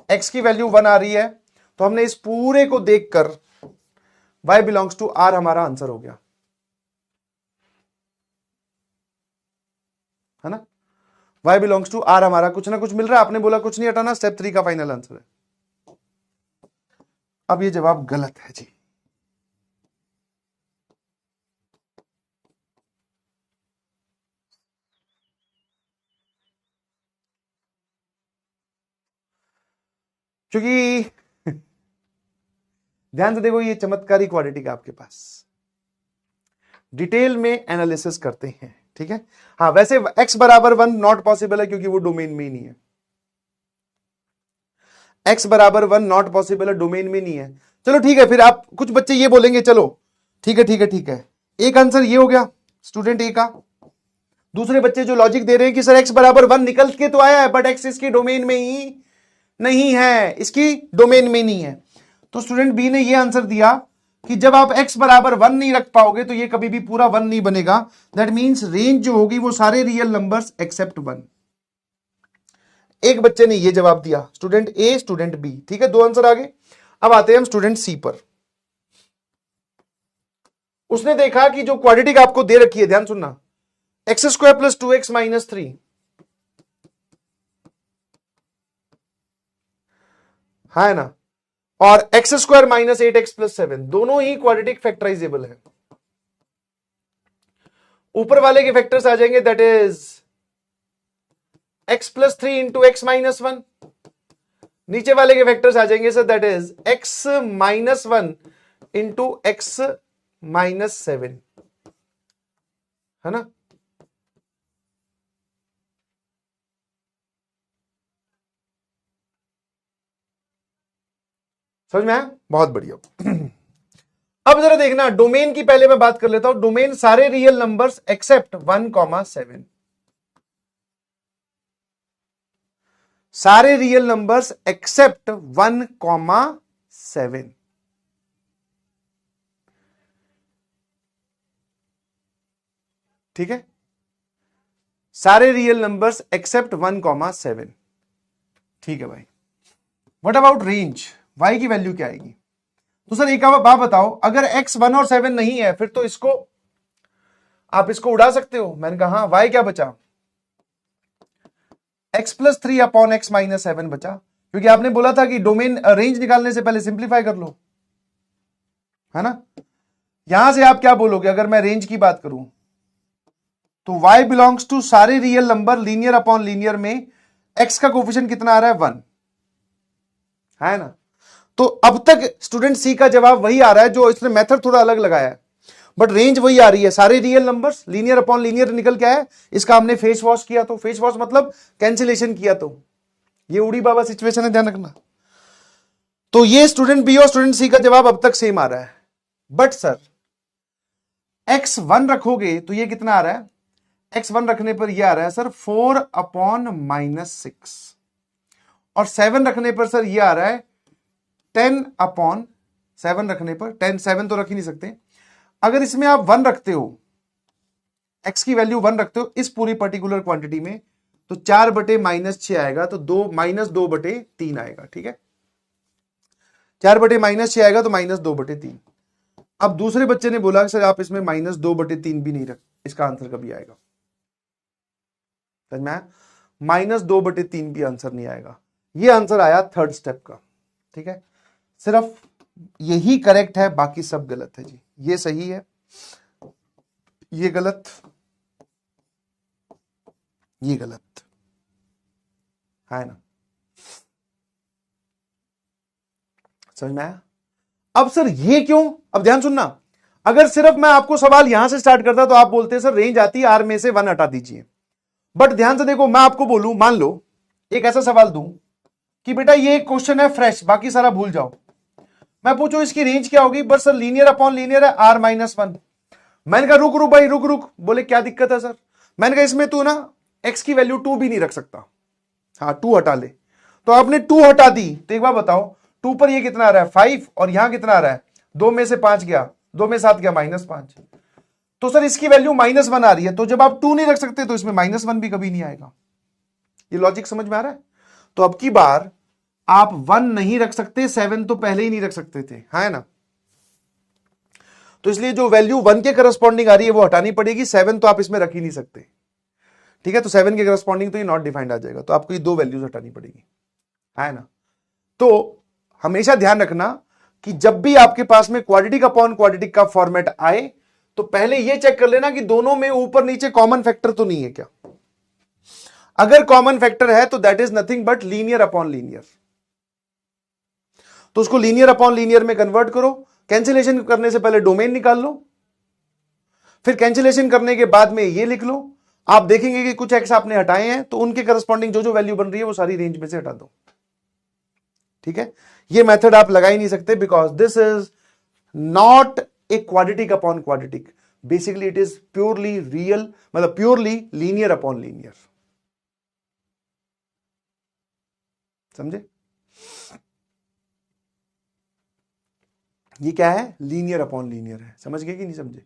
x की वैल्यू 1 आ रही है, तो हमने इस पूरे को देखकर y बिलोंग्स टू r हमारा आंसर हो गया, है ना? y बिलोंग्स टू r हमारा, कुछ ना कुछ मिल रहा है। आपने बोला कुछ नहीं हटाना, स्टेप 3 का फाइनल आंसर है। अब ये जवाब गलत है जी। क्योंकि ध्यान से देखो, ये चमत्कारी क्वालिटी का आपके पास डिटेल में एनालिसिस करते हैं, ठीक है? हाँ, वैसे x बराबर 1 नॉट पॉसिबल है, क्योंकि वो डोमेन में ही नहीं है। x बराबर 1 नॉट पॉसिबल है, डोमेन में नहीं है। चलो ठीक है, फिर आप कुछ बच्चे ये बोलेंगे, चलो ठीक है ठीक है ठीक है, एक आंसर ये हो गया स्टूडेंट ए का। दूसरे बच्चे जो लॉजिक दे रहे हैं कि सर x बराबर 1 निकल के तो आया है, बट x इसकी डोमेन में ही नहीं है, इसकी डोमेन में नहीं है। तो स्टूडेंट बी ने ये आंसर दिया कि जब आप x बराबर 1 नहीं रख पाओगे तो ये कभी भी पूरा 1 नहीं बनेगा। दैट मींस रेंज जो होगी वो सारे रियल नंबर्स एक्सेप्ट 1। एक बच्चे ने ये जवाब दिया, स्टूडेंट ए, स्टूडेंट बी, ठीक है? 2 आंसर आगे। अब आते हैं हम स्टूडेंट सी पर। उसने देखा कि जो क्वाड्रेटिक आपको दे रखी है, ध्यान सुनना, x square plus 2x minus 3, है ना, और x square minus 8x plus 7, दोनों ही क्वाड्रेटिक फैक्टराइजेबल है। ऊपर वाले के फैक्टर्स आ जाएंगे, that is x plus 3 into x minus 1। नीचे वाले के फैक्टर्स आ जाएंगे sir, that is x minus 1 into x minus 7, है ना? समझ में आया? बहुत बढ़िया। अब जरा देखना, डोमेन की पहले मैं बात कर लेता हूं। डोमेन सारे रियल नंबर्स एक्सेप्ट 1,7, सारे रियल नंबर्स एक्सेप्ट 1,7, ठीक है? सारे रियल नंबर्स एक्सेप्ट 1,7, ठीक है भाई। What about range? y की वैल्यू क्या आएगी? तो सर एक बात बताओ, अगर x 1 और 7 नहीं है, फिर तो इसको आप इसको उड़ा सकते हो। मैंने कहा हाँ, y क्या बचा? x plus 3 upon x minus 7 बचा, क्योंकि आपने बोला था कि डोमेन रेंज निकालने से पहले सिंप्लीफाई कर लो, है ना? यहां से आप क्या बोलोगे अगर मैं रेंज की बात करूं? तो y बिलोंग्स टू सारे real number linear upon linear में x का कोफिशिएंट कितना आ रहा है? 1, है ना? तो अब तक स्टूडेंट सी का जवाब वही आ रहा है, जो इसने मेथड थोड़ा अलग लगाया है, बट रेंज वही आ रही है। सारे real numbers linear upon linear निकल के आया। इसका हमने फेस वॉश किया, तो फेस वॉश मतलब कैंसिलेशन किया, तो ये उड़ी बाबा सिचुएशन है, ध्यान रखना। तो ये स्टूडेंट बी और स्टूडेंट सी का जवाब अब तक सेम आ रहा है। बट सर एक्स 1 रखोगे तो ये कितना आ रहा है? एक्स 1 रखने पर ये आ रहा है सर 4 अपॉन माइनस 6, और 7 रखने पर सर ये आ रहा है 10 अपॉन 7 रखने पर 10, 7 तो रख ही नहीं सकते। अगर इसमें आप 1 रखते हो x की वैल्यू 1 रखते हो इस पूरी पर्टिकुलर क्वांटिटी में, तो 4/-6 आएगा, तो -2/3 आएगा। ठीक है, 4/-6 आएगा तो -2/3। अब दूसरे बच्चे ने बोला सर आप इसमें -2/3 भी नहीं रख, इसका आंसर कभी आएगा? समझ में आया? -2/3 भी आंसर नहीं आएगा। ये आंसर आया थर्ड स्टेप का। ठीक है, सिर्फ यही करेक्ट है, बाकी सब गलत है जी। ये सही है, ये गलत, ये गलत है ना? समझ में आया? अब सर ये क्यों? अब ध्यान सुनना, अगर सिर्फ मैं आपको सवाल यहां से स्टार्ट करता तो आप बोलते सर रेंज आती है आर में से 1 हटा दीजिए। बट ध्यान से देखो, मैं आपको बोलूं, मान लो एक ऐसा सवाल दूं कि बेटा ये एक क्वेश्चन है फ्रेश, बाकी सारा भूल जाओ, मैं पूछूं इसकी रेंज क्या होगी? बस सर लीनियर अपॉन लीनियर है r-1। मैंने कहा रुक रुक भाई रुक रुक, बोले क्या दिक्कत है सर? मैंने कहा इसमें तू ना x की वैल्यू 2 भी नहीं रख सकता, हाँ 2 हटा ले। तो आपने 2 हटा दी, तो एक बार बताओ 2 पर ये कितना आ रहा है 5, और यहां कितना आ रहा है 2 में से 5 गया, 2 में 7 गया -5, तो सर इसकी वैल्यू -1 आ रही है। तो जब आप 2 नहीं रख सकते तो इसमें -1 भी कभी नहीं आएगा। ये लॉजिक समझ में आ रहा है? तो अब की बार आप 1 नहीं रख सकते, 7 तो पहले ही नहीं रख सकते थे, है ना? तो इसलिए जो वैल्यू 1 के करस्पॉन्डिंग आ रही है वो हटानी पड़ेगी, 7 तो आप इसमें रख ही नहीं सकते। ठीक है, तो 7 के करस्पॉन्डिंग तो ये नॉट डिफाइंड आ जाएगा, तो आपको ये 2 वैल्यूज हटानी पड़ेगी, है ना? तो हमेशा ध्यान रखना कि जब भी आपके पास में क्वाड्रेटिक अपॉन क्वाड्रेटिक का फॉर्मेट आए तो पहले ये चेक कर लेना कि दोनों में ऊपर नीचे कॉमन फैक्टर तो नहीं है क्या। अगर कॉमन फैक्टर है तो that is nothing but linear upon linear, तो उसको लीनियर अपॉन लीनियर में कन्वर्ट करो। कैंसिलेशन करने से पहले डोमेन निकाल लो, फिर कैंसिलेशन करने के बाद में ये लिख लो। आप देखेंगे कि कुछ एक्स आपने हटाए हैं तो उनके करस्पॉन्डिंग जो जो वैल्यू बन रही है वो सारी रेंज में से हटा दो। ठीक है, ये मेथड आप लगा ही नहीं सकते because this is not a quadratic upon quadratic, basically it is purely real, मतलब प्योरली लीनियर अपॉन लीनियर। समझे? ये क्या है? लीनियर अपॉन लीनियर है। समझ गए कि नहीं समझे?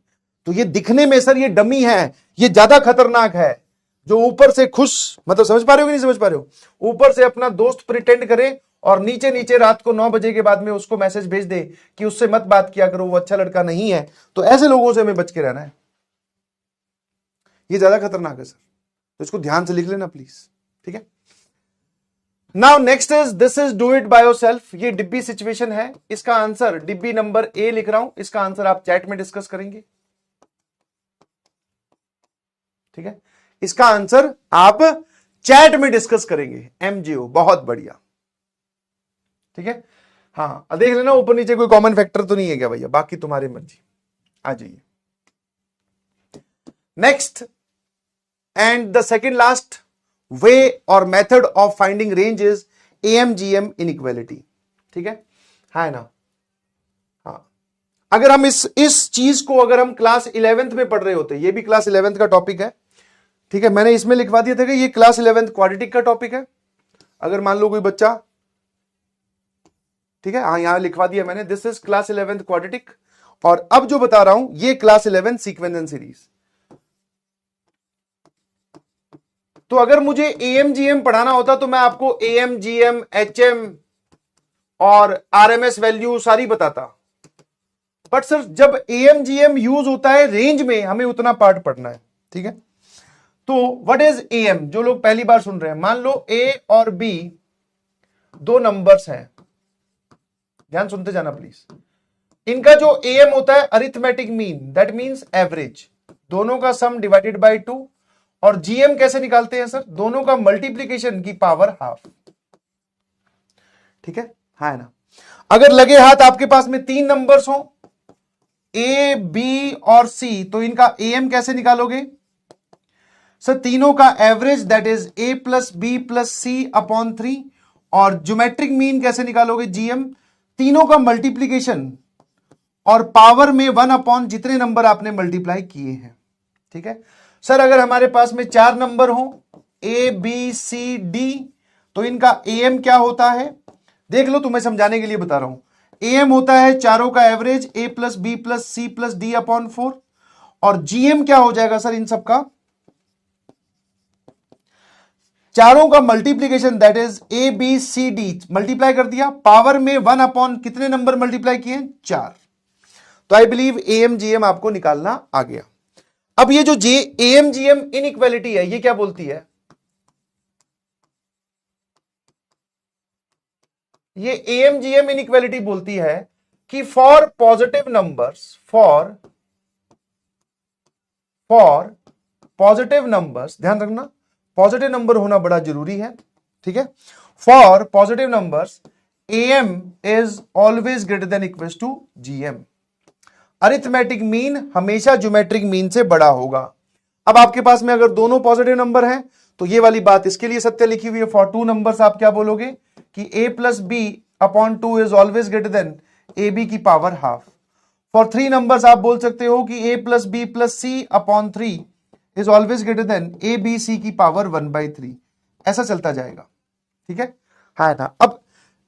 तो ये दिखने में सर ये डमी है, ये ज्यादा खतरनाक है। जो ऊपर से खुश, मतलब समझ पा रहे हो कि नहीं समझ पा रहे हो, ऊपर से अपना दोस्त प्रिटेंड करे और नीचे नीचे रात को 9 बजे के बाद में उसको मैसेज भेज दे कि उससे मत बात किया करो, वो अच्छा लड़का नहीं है। तो ऐसे लोगों से हमें बच के रहना है, ये ज्यादा खतरनाक है सर। तो इसको ध्यान से लिख लेना प्लीज। ठीक है, now next is this is do it by yourself. ये डिब्बी सिचुएशन है, इसका आंसर डिब्बी नंबर ए लिख रहा हूं, इसका आंसर आप चैट में डिस्कस करेंगे। ठीक है, इसका आंसर आप चैट में डिस्कस करेंगे। MGO, बहुत बढ़िया। ठीक है, हाँ देख लेना ऊपर नीचे कोई कॉमन फैक्टर तो नहीं है क्या भैया, बाकी तुम्हारी मर्जी। आ जाइए next and the second last way और method of finding range is AMGM inequality. ठीक है ना? हाँ, अगर हम इस चीज को अगर हम क्लास 11th में पढ़ रहे होते, ये भी क्लास 11th का टॉपिक है। ठीक है, मैंने इसमें लिखवा दिया था कि ये क्लास 11th क्वाड्रेटिक का टॉपिक है। अगर मान लो कोई बच्चा, ठीक है, हाँ यहां लिखवा दिया मैंने, this is class 11th quadratic, और अब जो बता रहा हूं ये क्लास 11 सीक्वेंस एंड सीरीज। तो अगर मुझे AMGM पढ़ाना होता तो मैं आपको AMGM, HM और RMS वैल्यू सारी बताता। बट सर जब AMGM यूज होता है रेंज में, हमें उतना पार्ट पढ़ना है। ठीक है, तो व्हाट इज AM? जो लोग पहली बार सुन रहे हैं, मान लो A और B 2 नंबर्स हैं, ध्यान सुनते जाना प्लीज। इनका जो AM होता है arithmetic mean, that means average, दोनों का सम डिवाइडेड बाय 2। और GM कैसे निकालते हैं सर? दोनों का मल्टीप्लीकेशन की पावर हाफ। ठीक है ना? अगर लगे हाथ आपके पास में 3 नंबर्स हो A, B और C, तो इनका AM कैसे निकालोगे सर? तीनों का average that is A plus B plus C upon 3। और ज्योमेट्रिक मीन कैसे निकालोगे? GM, तीनों का मल्टीप्लीकेशन और पावर में 1 अपॉन जितने नंबर आपने मल्टीप्लाई किए हैं। ठीक है सर, अगर हमारे पास में 4 नंबर हो A, B, C, D, तो इनका AM क्या होता है? देख लो, तुम्हें समझाने के लिए बता रहा हूं। AM होता है चारों का average A plus B plus C plus D upon 4, और जीएम क्या हो जाएगा सर इन सबका, चारों का multiplication, that is a B c d multiply कर दिया, पावर में 1 अपॉन कितने नंबर मल्टीप्लाई किए, 4। तो आई बिलीव एम जीएम आपको निकालना आ गया। अब ये जो जे एम जीएम इनइक्वालिटी है ये क्या बोलती है, ये एम जीएम इनइक्वालिटी बोलती है कि for positive numbers, for positive numbers, ध्यान रखना पॉजिटिव नंबर होना बड़ा जरूरी है, ठीक है। For positive numbers AM is always greater than equal to GM. Arithmetic mean हमेशा ज्योमेट्रिक मीन से बड़ा होगा। अब आपके पास में अगर दोनों पॉजिटिव नंबर हैं तो ये वाली बात इसके लिए सत्य लिखी हुई है, फॉर टू नंबर्स आप क्या बोलोगे कि a plus B upon two is always greater than A B की power half. For three numbers आप बोल सकते हो कि a plus B plus C upon 3 is always greater than A B C की पावर 1/3। ऐसा चलता जाएगा, ठीक है ना। अब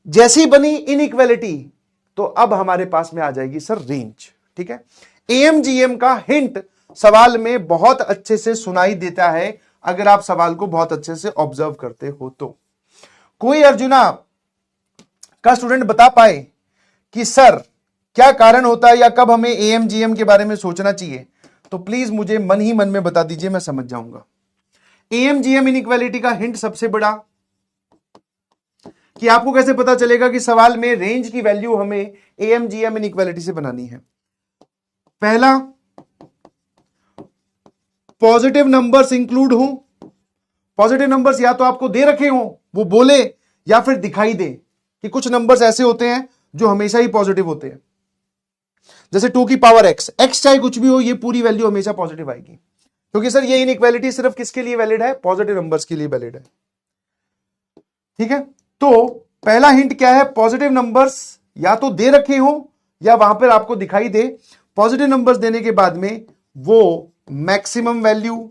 जैसी बनी इनइक्वालिटी तो अब हमारे पास में आ जाएगी सर रेंज, ठीक है। एएमजीएम का हिंट सवाल में बहुत अच्छे से सुनाई देता है अगर आप सवाल को बहुत अच्छे से ऑब्जर्व करते हो तो। कोई अर्जुना का स्टूडेंट बता पाए कि सर क्या कारण होता है या कब हमें एएमजीएम के बारे में सोचना चाहिए, तो प्लीज मुझे मन ही मन में बता दीजिए, मैं समझ जाऊंगा। एएमजीएम इनइक्वालिटी का हिंट सबसे बड़ा कि आपको कैसे पता चलेगा कि सवाल में रेंज की वैल्यू हमें एएमजीएम इनइक्वालिटी से बनानी है। पहला, पॉजिटिव नंबर्स इंक्लूड हो। पॉजिटिव नंबर्स या तो आपको दे रखे हो वो बोले या फिर दिखाई दे कि कुछ नंबर्स ऐसे होते हैं जो हमेशा ही पॉजिटिव होते हैं, जैसे 2 की पावर एक्स, एक्स चाहे कुछ भी हो ये पूरी वैल्यू हमेशा पॉजिटिव आएगी, क्योंकि सर ये इनइक्वालिटी सिर्फ किसके लिए वैलिड है, पॉजिटिव नंबर्स के लिए वैलिड है, ठीक है। तो पहला हिंट क्या है, पॉजिटिव नंबर्स या तो दे रखे हो या वहां पर आपको दिखाई दे। पॉजिटिव नंबर्स देने के बाद में वो मैक्सिमम वैल्यू,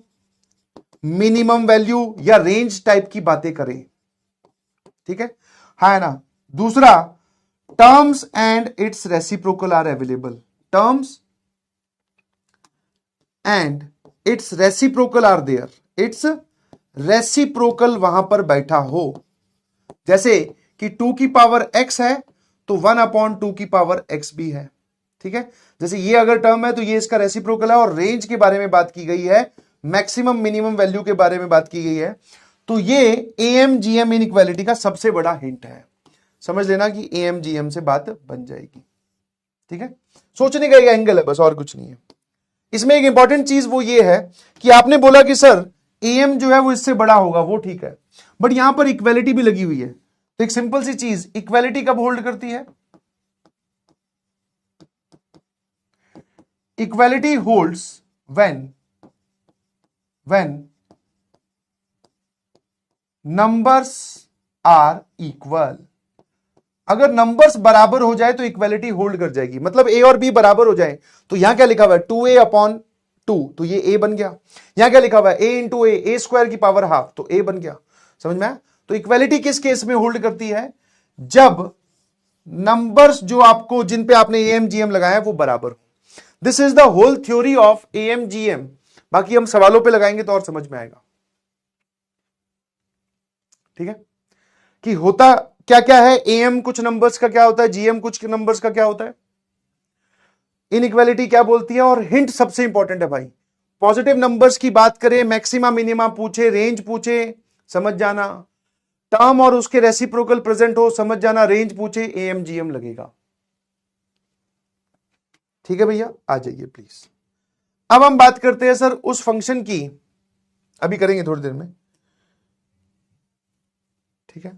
मिनिमम वैल्यू या रेंज टाइप की बातें करें, ठीक है ना। दूसरा, terms and its reciprocal are available. Terms and its reciprocal are there, its reciprocal वहां पर बैठा हो, जैसे कि 2 की पावर x है तो 1 अपॉन 2 की पावर x भी है, ठीक है। जैसे ये अगर टर्म है तो ये इसका रेसिप्रोकल है, और रेंज के बारे में बात की गई है, मैक्सिमम मिनिमम वैल्यू के बारे में बात की गई है, तो ये एएमजीएम इनइक्वालिटी का सबसे बड़ा हिंट है। समझ लेना कि एएमजीएम से बात बन जाएगी, ठीक है। सोचने का एक एंगल है बस, और कुछ नहीं है इसमें। एक इंपॉर्टेंट चीज वो ये है कि आपने बोला कि सर एएम जो है वो इससे बड़ा होगा, वो ठीक है, बट यहां पर इक्वालिटी भी लगी हुई है। तो एक सिंपल सी चीज, इक्वालिटी कब होल्ड करती है, equality holds when numbers are equal. अगर नंबर्स बराबर हो जाए तो इक्वालिटी होल्ड कर जाएगी, मतलब ए और बी बराबर हो जाए। तो यहां क्या लिखा हुआ है, 2a अपॉन 2, तो ये a बन गया। यहां क्या लिखा हुआ है, a इंटू ए स्क्वायर की पावर हाफ, तो a बन गया। समझ में आया। तो इक्वालिटी किस केस में होल्ड करती है, जब नंबर्स जो आपको जिन पे आपने एएमजीएम लगाया है वो बराबर हो। This is the whole theory of AMGM. बाकी हम सवालों पे लगाएंगे तो और समझ में आएगा, ठीक है, कि होता क्या क्या है। एएम कुछ नंबर्स का क्या होता है, जीएम कुछ नंबर्स का क्या होता है, इनइक्वालिटी क्या बोलती है, और हिंट सबसे इंपॉर्टेंट है भाई। पॉजिटिव नंबर्स की बात करें, मैक्सिमा मिनिमा पूछे, रेंज पूछे, समझ जाना। टर्म और उसके रेसिप्रोकल प्रेजेंट हो, समझ जाना। रेंज पूछे, एएमजीएम लगेगा, ठीक है भैया। आ जाइए प्लीज। अब हम बात करते हैं सर उस फंक्शन की, अभी करेंगे थोड़ी देर में, ठीक है।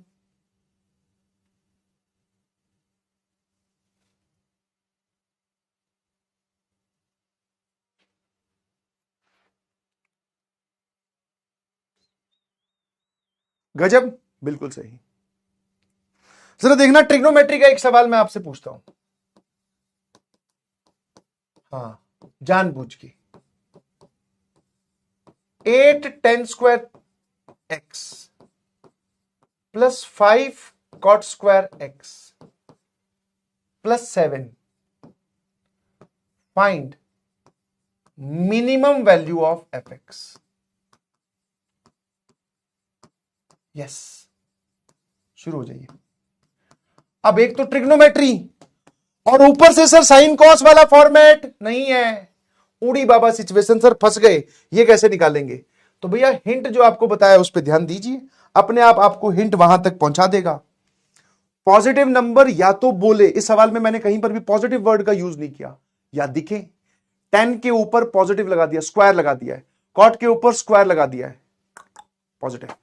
गजब, बिल्कुल सही। जरा देखना, ट्रिग्नोमेट्री का एक सवाल मैं आपसे पूछता हूं, हाँ जानबूझ के। 8 10 square x plus 5 cot square x plus 7 find minimum value of F x. Yes, शुरू हो जाइए। अब एक तो ट्रिग्नोमेट्री और ऊपर से सर साइन कॉस वाला फॉर्मेट नहीं है। उड़ी बाबा सिचुएशन सर, फंस गए, ये कैसे निकालेंगे? तो भैया हिंट जो आपको बताया उस पर ध्यान दीजिए, अपने आप आपको हिंट वहां तक पहुंचा देगा। पॉजिटिव नंबर या तो बोले, इस सवाल में मैंने कहीं पर भी पॉजिटिव वर्ड का यूज नहीं किया, या दिखे 10 के ऊपर पॉजिटिव लगा दिया, स्क्वायर लगा दिया है, कॉट के ऊपर स्क्वायर लगा दिया है, पॉजिटिव।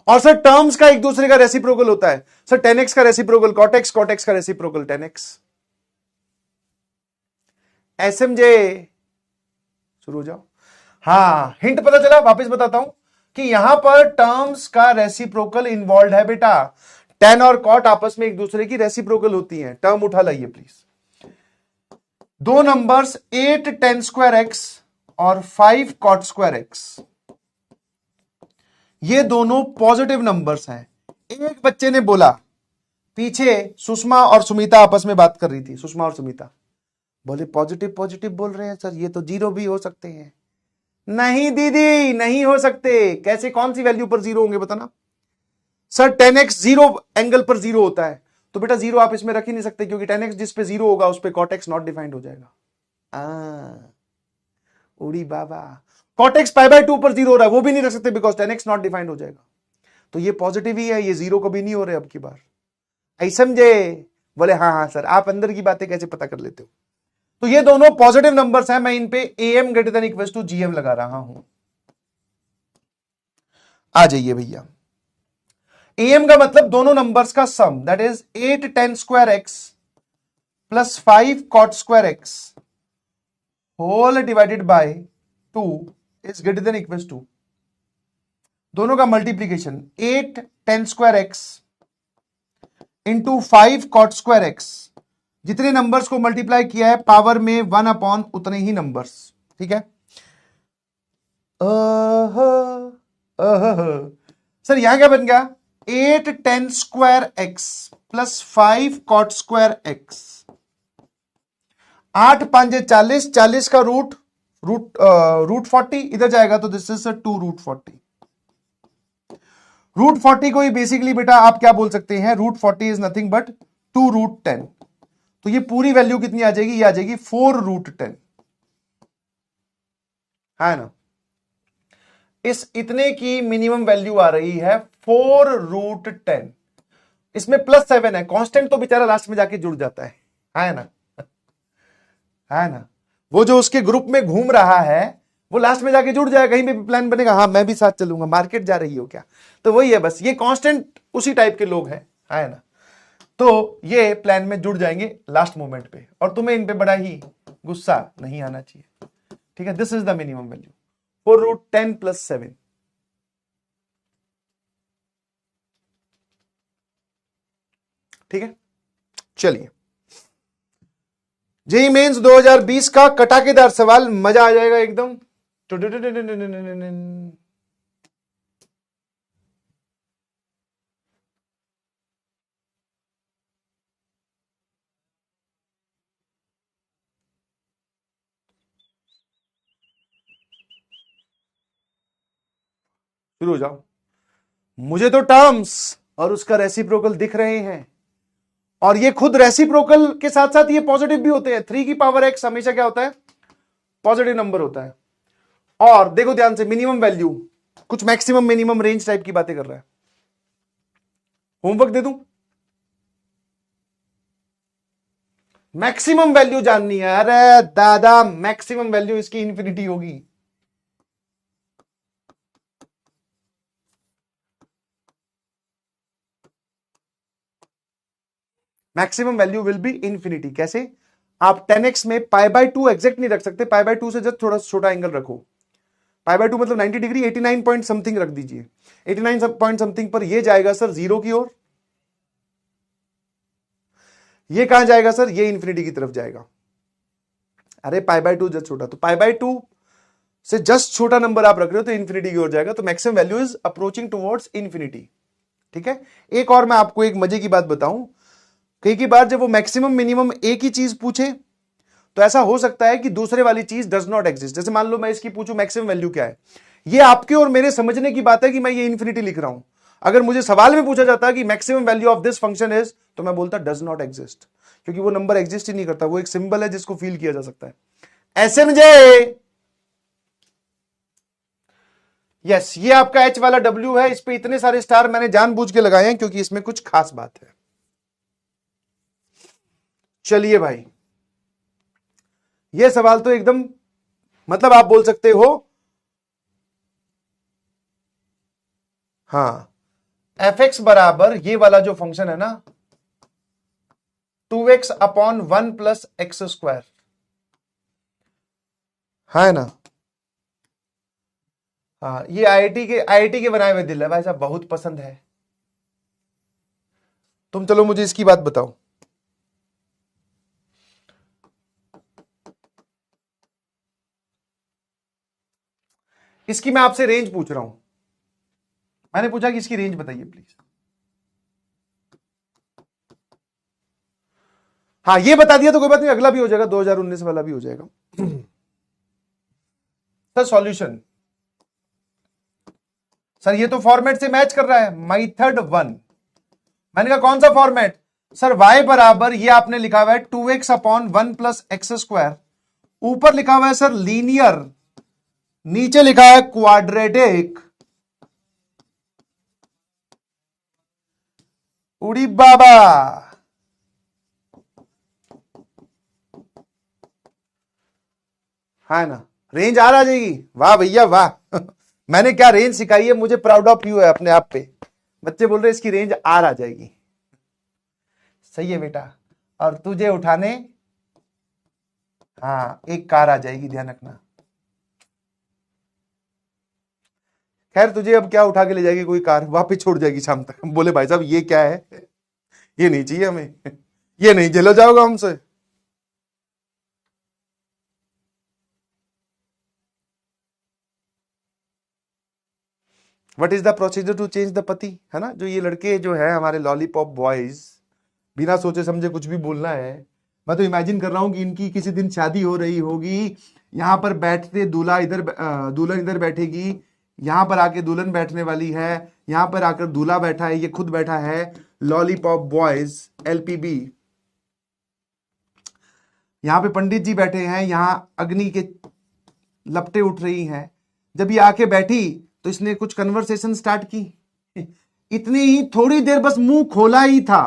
और सर टर्म्स का एक दूसरे का रेसिप्रोकल होता है सर, 10x का reciprocal cot x, cot x का रेसिप्रोकल 10x। एसएमजे, शुरू हो जाओ। हाँ, हिंट पता चला, वापस बताता हूं कि यहां पर टर्म्स का रेसिप्रोकल इन्वॉल्व है बेटा। 10 और कॉट आपस में एक दूसरे की रेसिप्रोकल होती हैं। टर्म उठा लाइए प्लीज। दो नंबर्स 8 10 स्क्वायर एक्स और 5 कॉट स्क्वायर एक्स, ये दोनों पॉजिटिव नंबर्स हैं। एक बच्चे ने बोला, पीछे सुषमा और सुमिता आपस में बात कर रही थी, सुषमा और सुमिता बोले पॉजिटिव पॉजिटिव बोल रहे हैं सर, ये तो जीरो भी हो सकते हैं। नहीं दीदी, नहीं हो सकते। कैसे, कौन सी वैल्यू पर जीरो होंगे बताना? सर 10x जीरो एंगल पर जीरो होता है, तो बेटा जीरो आप इसमें रख ही नहीं सकते, क्योंकि 10x जिस पे जीरो होगा उस पे cot x नॉट डिफाइंड हो जाएगा। उड़ी बाबा, cot x पाई बाय 2 पर जीरो हो रहा है, वो भी नहीं रख सकते बिकॉज 10x नॉट डिफाइंड हो जाएगा। तो ये पॉजिटिव ही है, ये जीरो कभी नहीं हो रहे अब की बार। ऐसे समझे? बोले हाँ हाँ सर, आप अंदर की बातें कैसे पता कर लेते हो? तो ये दोनों पॉजिटिव नंबर्स हैं, मैं इन पे am greater than equal to gm लगा रहा हूं। आ जाइए भैया, am का मतलब दोनों नंबर्स का sum, that is 8 10 square x plus 5 cot square x whole divided by 2 is greater than equal to, दोनों का multiplication 8 10 square x into 5 cot square x. जितने नंबर्स को मल्टीप्लाई किया है पावर में 1 अपॉन उतने ही नंबर्स, ठीक है? सर यहां क्या बन गया? 8 10 square x plus 5 cot square x. 8 5 40, 40 का रूट 40 इधर जाएगा, तो दिस इज 2 रूट 40। रूट 40 को ही बेसिकली बेटा आप क्या बोल सकते हैं? Root 40 is nothing but 2 root 10। तो ये पूरी वैल्यू कितनी आ जाएगी? ये आ जाएगी 4 रूट 10, है ना? इस इतने की मिनिमम वैल्यू आ रही है 4 रूट 10। इसमें +7 है, कांस्टेंट तो बेचारा लास्ट में जाके जुड़ जाता है ना? है ना? वो जो उसके ग्रुप में घूम रहा है वो लास्ट में जाके जुड़ जाएगा, कहीं पे भी प्लान बनेगा, हाँ मैं भी साथ चलूंगा, मार्केट जा रही हो क्या? तो वही है बस, ये कांस्टेंट उसी टाइप के लोग हैं, है ना? तो ये प्लान में जुड़ जाएंगे लास्ट मोमेंट पे, और तुम्हें इन पे बड़ा ही गुस्सा नहीं आना चाहिए, ठीक है? This is the minimum value 4 root 10 plus 7। ठीक है, चलिए जेई मेंस 2020 का कटाकेदार सवाल, मजा आ जाएगा एकदम। शुरू हो जाओ। मुझे तो टर्म्स और उसका रेसिप्रोकल दिख रहे हैं, और ये खुद रेसिप्रोकल के साथ साथ ये पॉजिटिव भी होते हैं। 3 की पावर x हमेशा क्या होता है? पॉजिटिव नंबर होता है। और देखो ध्यान से, मिनिमम वैल्यू कुछ मैक्सिमम मिनिमम रेंज टाइप की बातें कर रहा है। होमवर्क दे दूं? मैक्सिमम वैल्यू जाननी है? अरे दादा, मैक्सिमम वैल्यू इसकी इंफिनिटी होगी। Maximum value will be infinity. कैसे? आप 10x में पाई बाय 2 एग्जैक्ट नहीं रख सकते, पाई बाय 2 से जस्ट थोड़ा छोटा एंगल रखो। पाई बाय 2 मतलब 90 डिग्री, 89 पॉइंट समथिंग रख दीजिए। 89 पॉइंट समथिंग पर ये जाएगा सर जीरो की ओर, ये कहां जाएगा सर? ये इंफिनिटी की तरफ जाएगा। अरे पाई बाय 2 जस्ट छोटा, तो पाई बाय 2 से जस्ट छोटा नंबर आप रख रहे हो तो इंफिनिटी की ओर जाएगा। तो maximum value is approaching towards infinity, ठीक है? एक और मैं आपको एक मजे की बात बताऊं, कई की बार जब वो मैक्सिमम मिनिमम एक ही चीज पूछे तो ऐसा हो सकता है कि दूसरे वाली चीज डज नॉट एग्जिस्ट। जैसे मान लो मैं इसकी पूछूं मैक्सिमम वैल्यू क्या है, ये आपके और मेरे समझने की बात है कि मैं ये इंफिनिटी लिख रहा हूं। अगर मुझे सवाल में पूछा जाता कि maximum value of this function is, तो मैं बोलता डज नॉट एग्जिस्ट, क्योंकि वो नंबर एग्जिस्ट ही नहीं करता, वो एक सिंबल है जिसको फील किया जा सकता है। एसएमजे, यस, ये आपका एच वाला डब्ल्यू है, इस पे इतने सारे स्टार मैंने जानबूझ के लगाए हैं क्योंकि इसमें कुछ खास बात है। चलिए भाई, ये सवाल तो एकदम मतलब आप बोल सकते हो, हाँ, एफ एक्स बराबर ये वाला जो फंक्शन है ना 2x upon 1 plus x square, है ना। हाँ, ये आईआईटी के बनाए हुए दिल है भाई साहब, बहुत पसंद है। तुम चलो मुझे इसकी बात बताओ, इसकी मैं आपसे रेंज पूछ रहा हूं। मैंने पूछा कि इसकी रेंज बताइए प्लीज। हाँ, ये बता दिया तो कोई बात नहीं, अगला भी हो जाएगा, 2019 वाला भी हो जाएगा। सर सॉल्यूशन, सर ये तो फॉर्मेट से मैच कर रहा है, मेथड 1। मैंने कहा कौन सा फॉर्मेट, सर y बराबर ये आपने लिखा हुआ है 2x upon 1 plus x square, ऊपर लिखा हुआ है सर लीनियर, नीचे लिखा है क्वाड्रेटिक। उड़ी बाबा, है ना, रेंज आ रहा जाएगी। वाह भैया वाह मैंने क्या रेंज सिखाई है, मुझे प्राउड ऑफ यू है अपने आप पे। बच्चे बोल रहे इसकी रेंज आ रहा जाएगी। सही है बेटा, और तुझे उठाने, हाँ, एक कार आ जाएगी, ध्यान रखना। खैर तुझे अब क्या उठा के ले जाएगी, कोई कार वापिस छोड़ जाएगी शाम तक। बोले भाई साहब ये क्या है, ये नहीं चाहिए हमें, ये नहीं झेला जाओगा हमसे। What is the procedure to change the पति, है ना। जो ये लड़के जो है हमारे लॉलीपॉप बॉयज, बिना सोचे समझे कुछ भी बोलना है। मैं तो इमेजिन कर रहा हूं कि इनकी किसी दिन शादी हो रही होगी, यहां पर बैठते दुल्हन इधर बैठेगी, यहां पर आके दुल्हन बैठने वाली है, यहां पर आकर दूल्हा बैठा है, ये खुद बैठा है, लॉलीपॉप बॉयज एलपीबी। यहां पे पंडित जी बैठे हैं, यहां अग्नि के लपटें उठ रही हैं। जब ये आके बैठी तो इसने कुछ कन्वर्सेशन स्टार्ट की। इतनी ही थोड़ी देर बस मुंह खोला ही था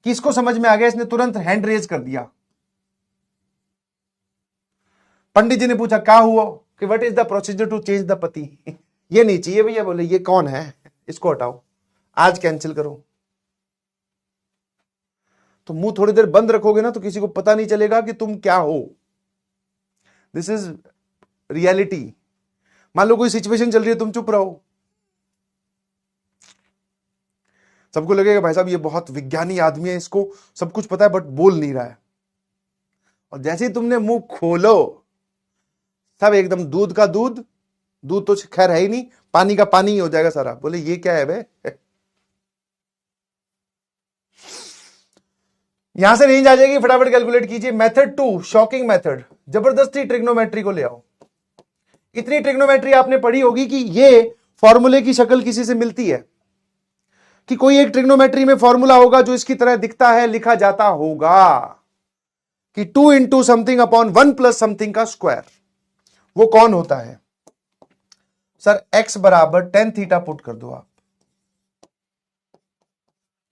कि इसको समझ में आ गया, इसने तुरंत हैंड रेज कर दिया। पंडित जी ने पूछा क्या हुआ, कि what is the procedure to change the पति। ये नहीं चाहिए भैया। बोले ये कौन है, इसको हटाओ, आज कैंसिल करो। तो मुंह थोड़ी देर बंद रखोगे ना तो किसी को पता नहीं चलेगा कि तुम क्या हो। This is reality. मान लो कोई सिचुएशन चल रही है, तुम चुप रहो, सबको लगेगा भाई साहब ये बहुत विज्ञानी आदमी है, इसको सब कुछ पता है बट बोल नहीं रहा है। और जैसे ही तुमने मुंह खोलो, सब एकदम दूध का दूध, दूध तो खैर है ही नहीं, पानी का पानी ही हो जाएगा सारा। बोले ये क्या है बे। यहां से रेंज आ जाएगी, फटाफट कैलकुलेट कीजिए। मेथड 2, शॉकिंग मेथड, जबरदस्ती ट्रिग्नोमेट्री को ले आओ। इतनी ट्रिग्नोमेट्री आपने पढ़ी होगी कि ये फॉर्मूले की शक्ल किसी से मिलती है, कि कोई एक ट्रिग्नोमेट्री में फॉर्मूला होगा जो इसकी तरह दिखता है, लिखा जाता होगा कि 2 into something upon 1 plus something का स्क्वायर। वो कौन होता है सर, x बराबर टेन थीटा पुट कर दो आप।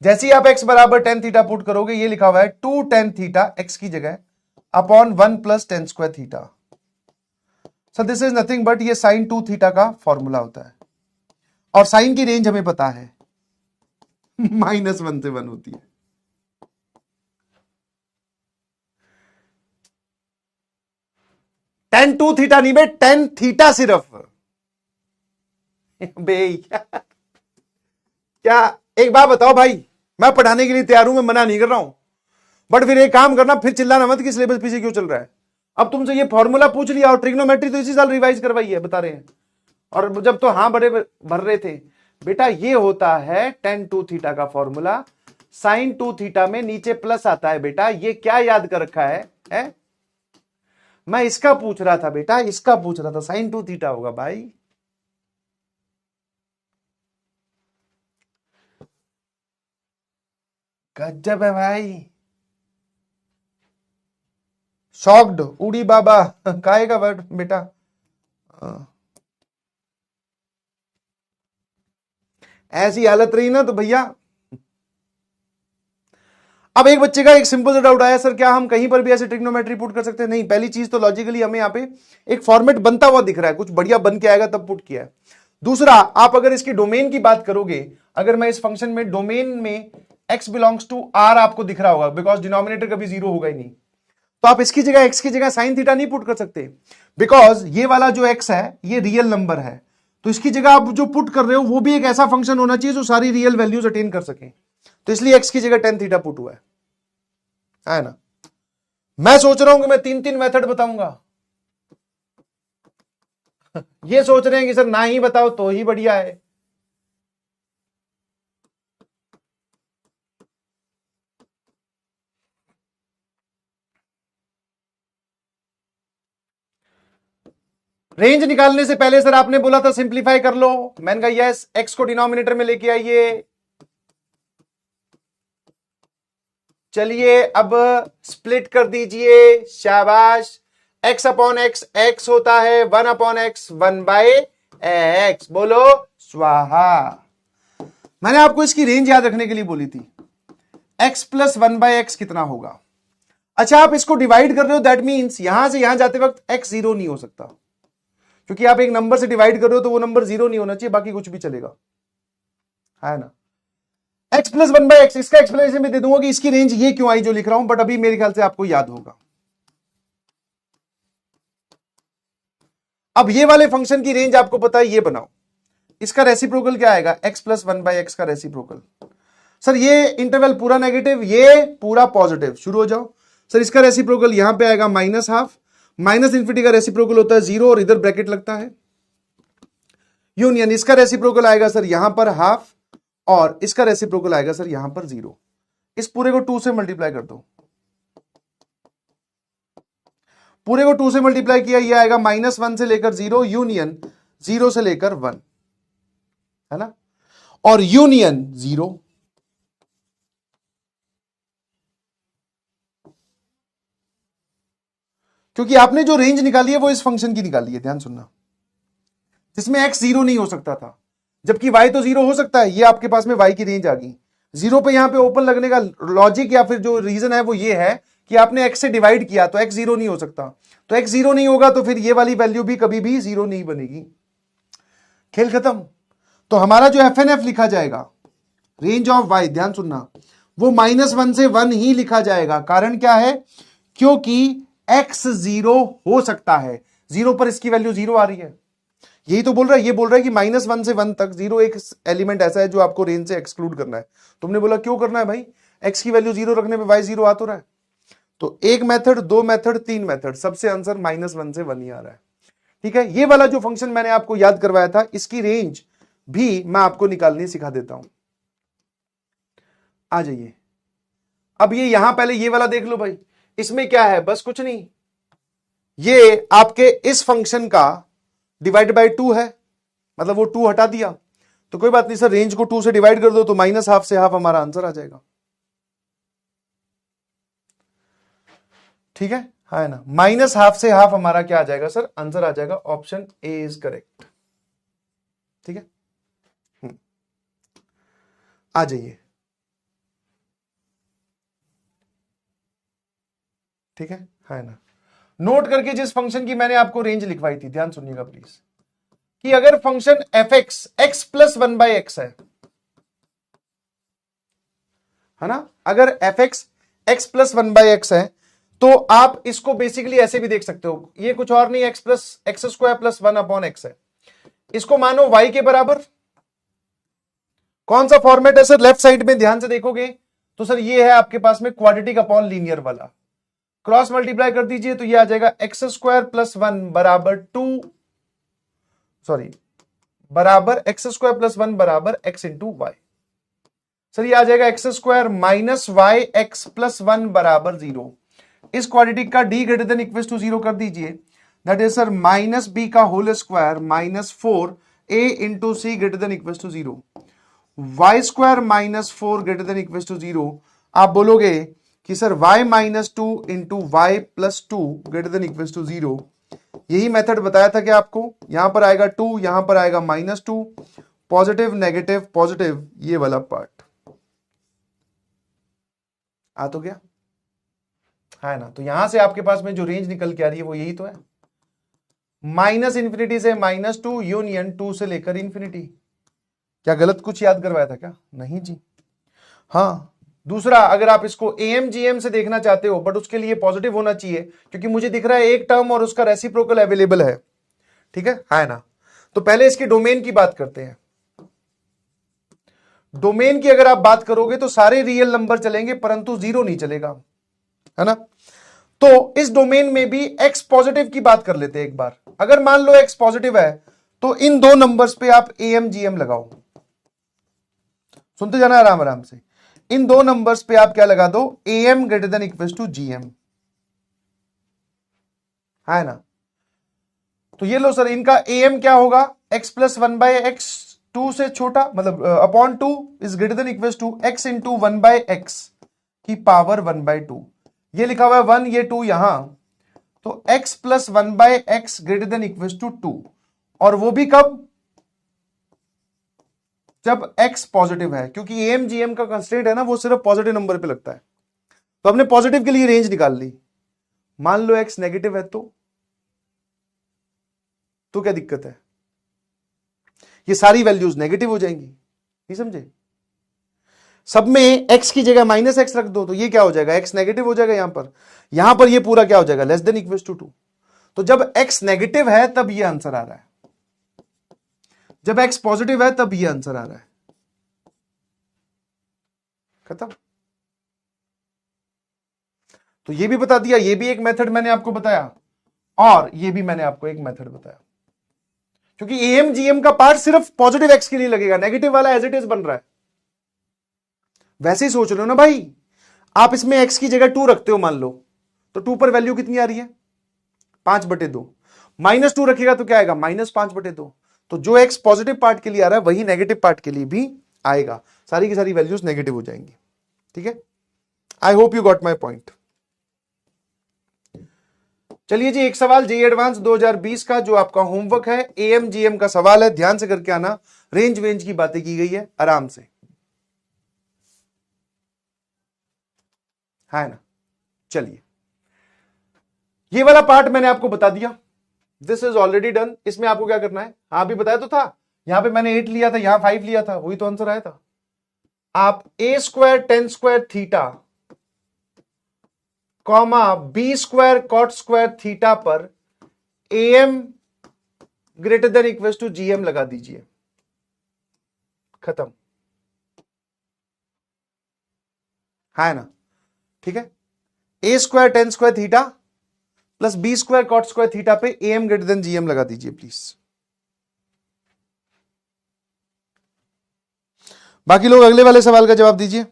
जैसे ही आप x बराबर टेन थीटा पुट करोगे, ये लिखा हुआ है 2 टेन थीटा x की जगह upon 1 plus ten square theta. Sir this is nothing but ये साइन 2 थीटा का फॉर्मूला होता है, और साइन की रेंज हमें पता है -1 से 1 होती है। टेन 2 थीटा नहीं बे, टेन थीटा सिर्फ। बे क्या, एक बात बताओ भाई, मैं पढ़ाने के लिए तैयार हूं, मैं मना नहीं कर रहा हूं, बट फिर एक काम करना, फिर चिल्लाना मत कि सिलेबस पीछे क्यों चल रहा है। अब तुमसे ये फॉर्मूला पूछ लिया, और ट्रिग्नोमेट्री तो इसी साल रिवाइज करवाई है, बता रहे हैं। और जब तो हाँ बड़े भर रहे थे, बेटा ये होता है टेन 2 थीटा का फॉर्मूला, साइन 2 थीटा में नीचे प्लस आता है बेटा, ये क्या याद कर रखा है? मैं इसका पूछ रहा था बेटा, इसका पूछ रहा था, साइन 2 थीटा होगा भाई। गजब है भाई, शॉक्ड उड़ी बाबा काहेगा बेटा। ऐसी हालत रही ना तो भैया। अब एक बच्चे का एक सिंपल सा डाउट आया, सर क्या हम कहीं पर भी ऐसे ट्रिग्नोमेट्री पुट कर सकते हैं? नहीं, पहली चीज तो लॉजिकली हमें यहाँ पे एक फॉर्मेट बनता हुआ दिख रहा है, कुछ बढ़िया बन के आएगा तब पुट किया है। दूसरा, आप अगर इसकी डोमेन की बात करोगे, अगर मैं इस फंक्शन में डोमेन में x बिलोंग्स टू r आपको दिख रहा होगा, बिकॉज डिनोमिनेटर कभी जीरो होगा ही नहीं, तो आप इसकी जगह x की जगह साइन थीटा नहीं पुट कर सकते, बिकॉज ये वाला जो x है ये रियल नंबर है, तो इसकी जगह आप जो पुट कर रहे हो वो भी एक ऐसा फंक्शन होना चाहिए जो सारी रियल वैल्यूज अटेन कर सके, तो इसलिए x की जगह tan थीटा पुट हुआ है ना। मैं सोच रहा हूं कि मैं 3 मेथड बताऊंगा ये सोच रहे हैं कि सर ना ही बताओ तो ही बढ़िया है। रेंज निकालने से पहले सर आपने बोला था सिंप्लीफाई कर लो, मैंने कहा यस, x को डिनोमिनेटर में लेके आइए। चलिए अब स्प्लिट कर दीजिए, शाबाश। x अपॉन एक्स एक्स होता है 1 अपॉन एक्स 1/x, बोलो स्वाहा। मैंने आपको इसकी रेंज याद रखने के लिए बोली थी, x प्लस 1/x कितना होगा। अच्छा, आप इसको डिवाइड कर रहे हो, दैट मीन्स यहां से यहां जाते वक्त x जीरो नहीं हो सकता, क्योंकि आप एक नंबर से डिवाइड कर रहे हो तो वो नंबर जीरो नहीं होना चाहिए, बाकी कुछ भी चलेगा, है ना। x प्लस 1/x, इसका एक्सप्लेनेशन भी दे दूंगा कि इसकी रेंज ये क्यों आई जो लिख रहा हूं, बट अभी मेरे ख्याल से आपको याद होगा। अब ये वाले फंक्शन की रेंज आपको पता है, ये बनाओ, इसका रेसिप्रोकल क्या आएगा, x प्लस 1/x का रेसिप्रोकल। सर ये इंटरवल पूरा नेगेटिव, ये पूरा पॉजिटिव, शुरू हो जाओ। सर इसका रेसिप्रोकल यहां पे आएगा -12, माइनस इंफिनिटी का रेसिप्रोकल होता है 0 और इधर ब्रैकेट लगता है यूनियन, इसका रेसिप्रोकल आएगा सर यहां पर हाफ और इसका रेसिप्रोकल आएगा सर यहां पर 0। इस पूरे को 2 से मल्टीप्लाई कर दो, पूरे को 2 से मल्टीप्लाई किया, ये आएगा -1 से लेकर 0 यूनियन 0 से लेकर 1, है ना, और यूनियन 0। क्योंकि आपने जो रेंज निकाली है वो इस फंक्शन की निकाली है, ध्यान सुनना, जिसमें x जीरो नहीं हो सकता था, जबकि y तो जीरो हो सकता है, ये आपके पास में y की रेंज आ गई जीरो पे। यहां पे ओपन लगने का लॉजिक या फिर जो रीजन है वो ये है कि आपने x से डिवाइड किया तो x जीरो नहीं हो सकता, तो x जीरो नहीं होगा तो फिर ये वाली वैल्यू भी कभी भी जीरो नहीं बनेगी, खेल खत्म। तो हमारा जो FNF लिखा जाएगा, रेंज ऑफ y, ध्यान सुनना, वो -1 से 1 ही लिखा जाएगा। कारण क्या है, क्योंकि x जीरो हो सकता है, जीरो पर इसकी वैल्यू जीरो आ रही है, यही तो बोल रहा है, ये बोल रहा है कि -1 से 1 तक जीरो एक एलिमेंट ऐसा है जो आपको रेंज से एक्सक्लूड करना है। तुमने बोला क्यों करना है भाई, x की वैल्यू जीरो रखने पे y जीरो आ तो रहा है, तो एक मेथड, दो मेथड, तीन मेथड, सबसे आंसर -1 से 1 ही आ रहा है। ठीक है, ये वाला जो फंक्शन मैंने आपको याद करवाया था, इसकी रेंज भी मैं आपको निकालनी सिखा देता हूं। आ जाइए, अब ये यहां पहले ये वाला देख लो भाई, इसमें क्या है, बस कुछ नहीं, ये आपके इस फंक्शन का डिवाइड बाय 2 है, मतलब वो 2 हटा दिया तो कोई बात नहीं सर, रेंज को 2 से डिवाइड कर दो तो -12 से हाफ हमारा आंसर आ जाएगा। ठीक है, हाँ ना, -12 से हाफ हमारा क्या आ जाएगा सर, आंसर आ जाएगा, ऑप्शन ए इज करेक्ट। ठीक है, आ जाइए। ठीक है ना, नोट करके जिस फंक्शन की मैंने आपको रेंज लिखवाई थी, ध्यान सुनिएगा प्लीज, कि अगर function fx x plus 1/x है ना, अगर fx x प्लस 1/x है तो आप इसको बेसिकली ऐसे भी देख सकते हो, ये कुछ और नहीं, x² प्लस 1/x है, इसको मानो y के बराबर। कौन सा फॉर्मेट है सर, लेफ्ट साइड में ध्यान से देखोगे तो सर ये है आपके पास में क्वाड्रेटिक अपॉन लीनियर वाला, क्रॉस मल्टीप्लाई कर दीजिए तो ये आ जाएगा x² प्लस 1 बराबर 2, सॉरी बराबर x² प्लस 1 बराबर x इंटू वाई। सर ये आ जाएगा x square minus y x plus 1 बराबर 0। इस क्वाड्रेटिक का D greater than equal to 0 कर दीजिए। That is sir minus b का whole square minus 4 a into C greater than equal to 0। Y square minus 4 greater than equal to 0। आप बोलोगे कि sir y minus 2 into y plus 2 greater than equal to 0। यही method बताया था कि आपको यहां पर आएगा 2, यहां पर आएगा माइनस 2, पॉजिटिव नेगेटिव पॉजिटिव, ये वाला पार्ट आ तो गया है ना। तो यहां से आपके पास में जो रेंज निकल के आ रही है वो यही तो है, माइनस इंफिनिटी से माइनस 2 यूनियन 2 से लेकर इंफिनिटी। क्या गलत कुछ याद करवाया था क्या? नहीं जी। हाँ, दूसरा अगर आप इसको एएमजीएम से देखना चाहते हो, बट उसके लिए पॉजिटिव होना चाहिए क्योंकि मुझे दिख रहा है एक टर्म और उसका रेसिप्रोकल अवेलेबल है। ठीक है ना। तो पहले इसके डोमेन की बात करते हैं। डोमेन की अगर आप बात करोगे तो सारे रियल नंबर चलेंगे परंतु 0 नहीं चलेगा, है ना। तो इस डोमेन में भी एक्स पॉजिटिव की बात कर लेते हैं एक बार। अगर मान लो एक्स पॉजिटिव है तो इन दो नंबर्स पे आप एएमजीएम लगाओ। सुनते जाना आराम आराम से। इन दो नंबर्स पे आप क्या लगा दो, AM greater than equal to GM, है ना। तो ये लो सर, इनका एम क्या होगा, एक्स प्लस 1 बाय एक्स 2 से छोटा, मतलब upon 2 is greater than equal to x into 1 by x की पावर 1 बाय 2। ये लिखा हुआ है 1, ये 2 यहां, तो x plus 1 by x greater than equal to 2, और वो भी कब, जब x पॉजिटिव है, क्योंकि एमजीएम का कंस्ट्रेंट है ना वो सिर्फ पॉजिटिव नंबर पे लगता है। तो हमने पॉजिटिव के लिए रेंज निकाल ली। मान लो x नेगेटिव है तो क्या दिक्कत है, ये सारी वैल्यूज नेगेटिव हो जाएंगी, नहीं समझे। सब में x की जगह माइनस एक्स रख दो तो ये क्या हो जाएगा, x नेगेटिव हो जाएगा यहां पर ये पूरा क्या हो जाएगा, लेस देन इक्वल टू 2। तो जब x नेगेटिव है तब ये आंसर आ रहा है, जब x पॉजिटिव है तब ये आंसर आ रहा है। खत्म। तो ये भी बता दिया, ये भी एक मेथड मैंने आपको बताया, और ये भी मैंने आपको एक मेथड बताया। क्योंकि एएमजीएम का पार्ट सिर्फ पॉजिटिव एक्स के लिए लगेगा, नेगेटिव वाला एज इट इज बन रहा है। वैसे ही सोच लो ना भाई, आप इसमें एक्स की जगह 2 रखते हो मान लो, तो 2 पर वैल्यू कितनी आ रही है, 5/2। माइनस 2 रखेगा तो क्या आएगा, -5/2। तो जो एक्स पॉजिटिव पार्ट के लिए आ रहा है वही नेगेटिव पार्ट के लिए भी आएगा, सारी की सारी वैल्यूज नेगेटिव हो जाएंगी। ठीक है, I hope you got my point. चलिए जी, एक सवाल जेईई एडवांस 2020 का जो आपका होमवर्क है, एएमजीएम का सवाल है, ध्यान से करके आना। रेंज वेंज की बातें की गई है आराम से, है ना। चलिए, ये वाला पार्ट मैंने आपको बता दिया, दिस इज ऑलरेडी डन। इसमें आपको क्या करना है, हाँ भी बताया तो था, यहां पे मैंने 8 लिया था, यहां 5 लिया था, वही तो आंसर आया था। आप a square tan square theta comma b square cot square theta पर M greater than equal to GM लगा दीजिए, खत्म, है ना। ठीक है, a square tan square theta plus B square cot square theta पे एम ग्रेटर देन जीएम लगा दीजिए प्लीज। बाकी लोग अगले वाले सवाल का जवाब दीजिए।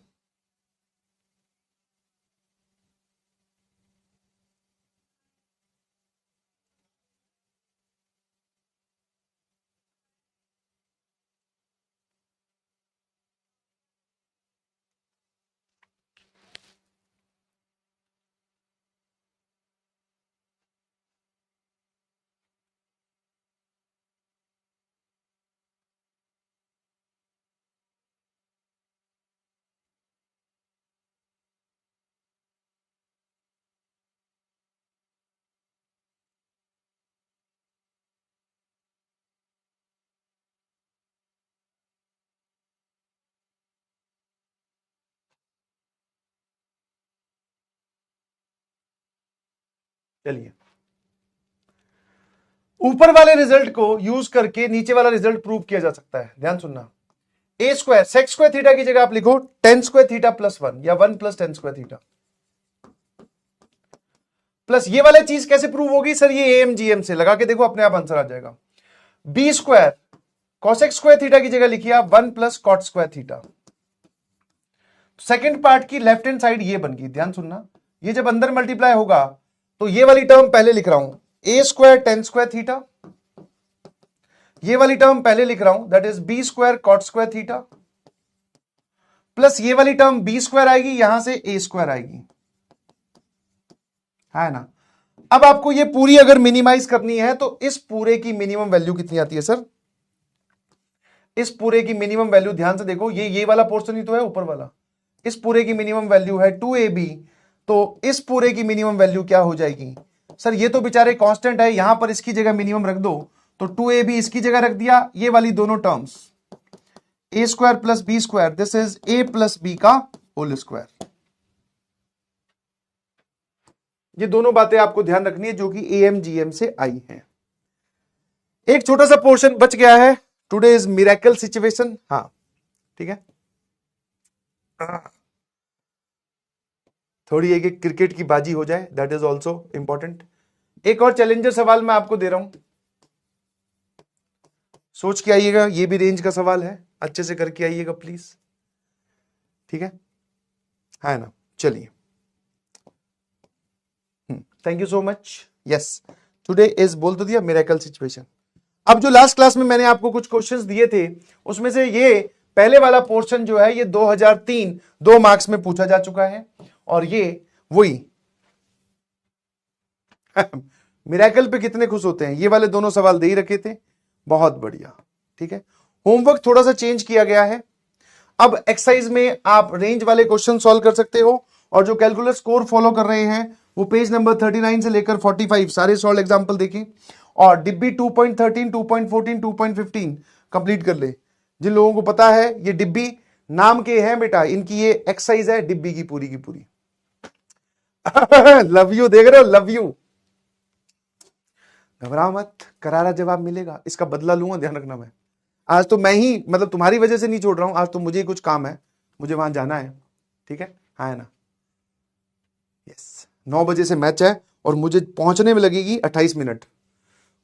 चलिए, ऊपर वाले रिजल्ट को यूज करके नीचे वाला रिजल्ट प्रूव किया जा सकता है, ध्यान सुनना। ए स्क्वायर सेक्स स्क्वायर थीटा की जगह आप लिखो टेन स्क्वायर थीटा प्लस 1 या 1 plus ten square theta, plus ये वाला चीज कैसे प्रूव होगी सर, ये एएमजीएम से लगा के देखो, अपने आप आंसर आ जाएगा। B square cosec square theta की जगह लिखिए आप 1 plus cot square theta, second part की लेफ्ट हैंड साइड ये बन गई, ध्यान सुनना, ये जब अंदर मल्टीप्लाई होगा तो ये वाली टर्म पहले लिख रहा हूं, a square tan square theta, ये वाली टर्म पहले लिख रहा हूं, that is b square cot square theta, plus ये वाली टर्म बी स्क्वायर आएगी, यहां से ए स्क्वायर आएगी, है ना। अब आपको ये पूरी अगर मिनिमाइज करनी है तो इस पूरे की मिनिमम वैल्यू कितनी आती है सर? इस पूरे की मिनिमम वैल्यू ध्यान से देखो, ये वाला पोर्शन ही तो है ऊपर वाला, इस पूरे की मिनिमम वैल्यू है 2ab, तो इस पूरे की मिनिमम वैल्यू क्या हो जाएगी सर? ये तो बेचारे कांस्टेंट है, यहां पर इसकी जगह मिनिमम रख दो, तो 2ab इसकी जगह रख दिया, ये वाली दोनों terms a square plus B square, this is a plus b का होल स्क्वायर। ये दोनों बातें आपको ध्यान रखनी है जो कि एएमजीएम से आई हैं। एक छोटा सा पोर्शन बच गया है, टुडे इज मिरेकल सिचुएशन, हाँ ठीक है, थोड़ी एक क्रिकेट की बाजी हो जाए, दैट इज ऑल्सो इंपॉर्टेंट। एक और चैलेंजर सवाल मैं आपको दे रहा हूं, सोच के आइएगा, ये भी रेंज का सवाल है, अच्छे से करके आइएगा प्लीज, ठीक है ना। चलिए, thank you so much. Yes, today is बोल तो दिया मिरेकल सिचुएशन। अब जो लास्ट क्लास में मैंने आपको कुछ क्वेश्चंस दिए थे, उसमें से ये पहले वाला पोर्शन जो है ये 2003 2 मार्क्स में पूछा जा चुका है, और ये वही मिरेकल पे कितने खुश होते हैं, ये वाले दोनों सवाल दे ही रखे थे, बहुत बढ़िया, ठीक है। होमवर्क थोड़ा सा चेंज किया गया है, अब एक्सरसाइज में आप रेंज वाले क्वेश्चन सॉल्व कर सकते हो, और जो कैलकुलस स्कोर फॉलो कर रहे हैं वो पेज नंबर 39 से लेकर 45 सारे सॉल्व एग्जांपल देखें, और डिब्बी 2.13 2.14 2.15 कंप्लीट कर ले। जिन लोगों को पता है ये डिब्बी नाम के हैं बेटा, इनकी ये एक्सरसाइज है डिब्बी की पूरी की पूरी। लव यू, देख रहे हो, लव यू, घबराओ मत, करारा जवाब मिलेगा, इसका बदला लूंगा, ध्यान रखना। मैं आज तो मैं ही, मतलब तुम्हारी वजह से नहीं छोड़ रहा हूं, आज तो मुझे ही कुछ काम है, मुझे वहां जाना है, ठीक है, हाँ है ना। यस, 9 बजे से मैच है और मुझे पहुंचने में लगेगी 28 मिनट,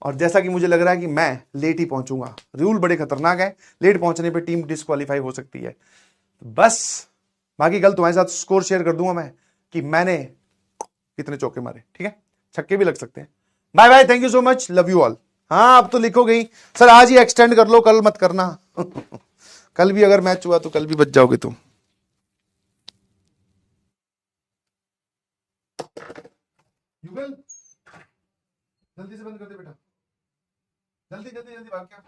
और जैसा कि मुझे लग रहा है कि मैं लेट ही पहुंचूंगा, रूल बड़े खतरनाक है, लेट पहुंचने पे टीम डिस्क्वालीफाई हो सकती है। बस बाकी कल तुम्हारे साथ स्कोर शेयर कर दूंगा मैं कि मैंने कितने चौके मारे, ठीक है, छक्के भी लग सकते हैं। Bye bye, thank you so much, love you all. हाँ अब तो लिखो गई सर, आज ही एक्सटेंड कर लो, कल मत करना। कल भी अगर मैच हुआ तो कल भी बच जाओगे तुम। युगल जल्दी से बंद कर दे बेटा, जल्दी जल्दी जल्दी भाग क्या।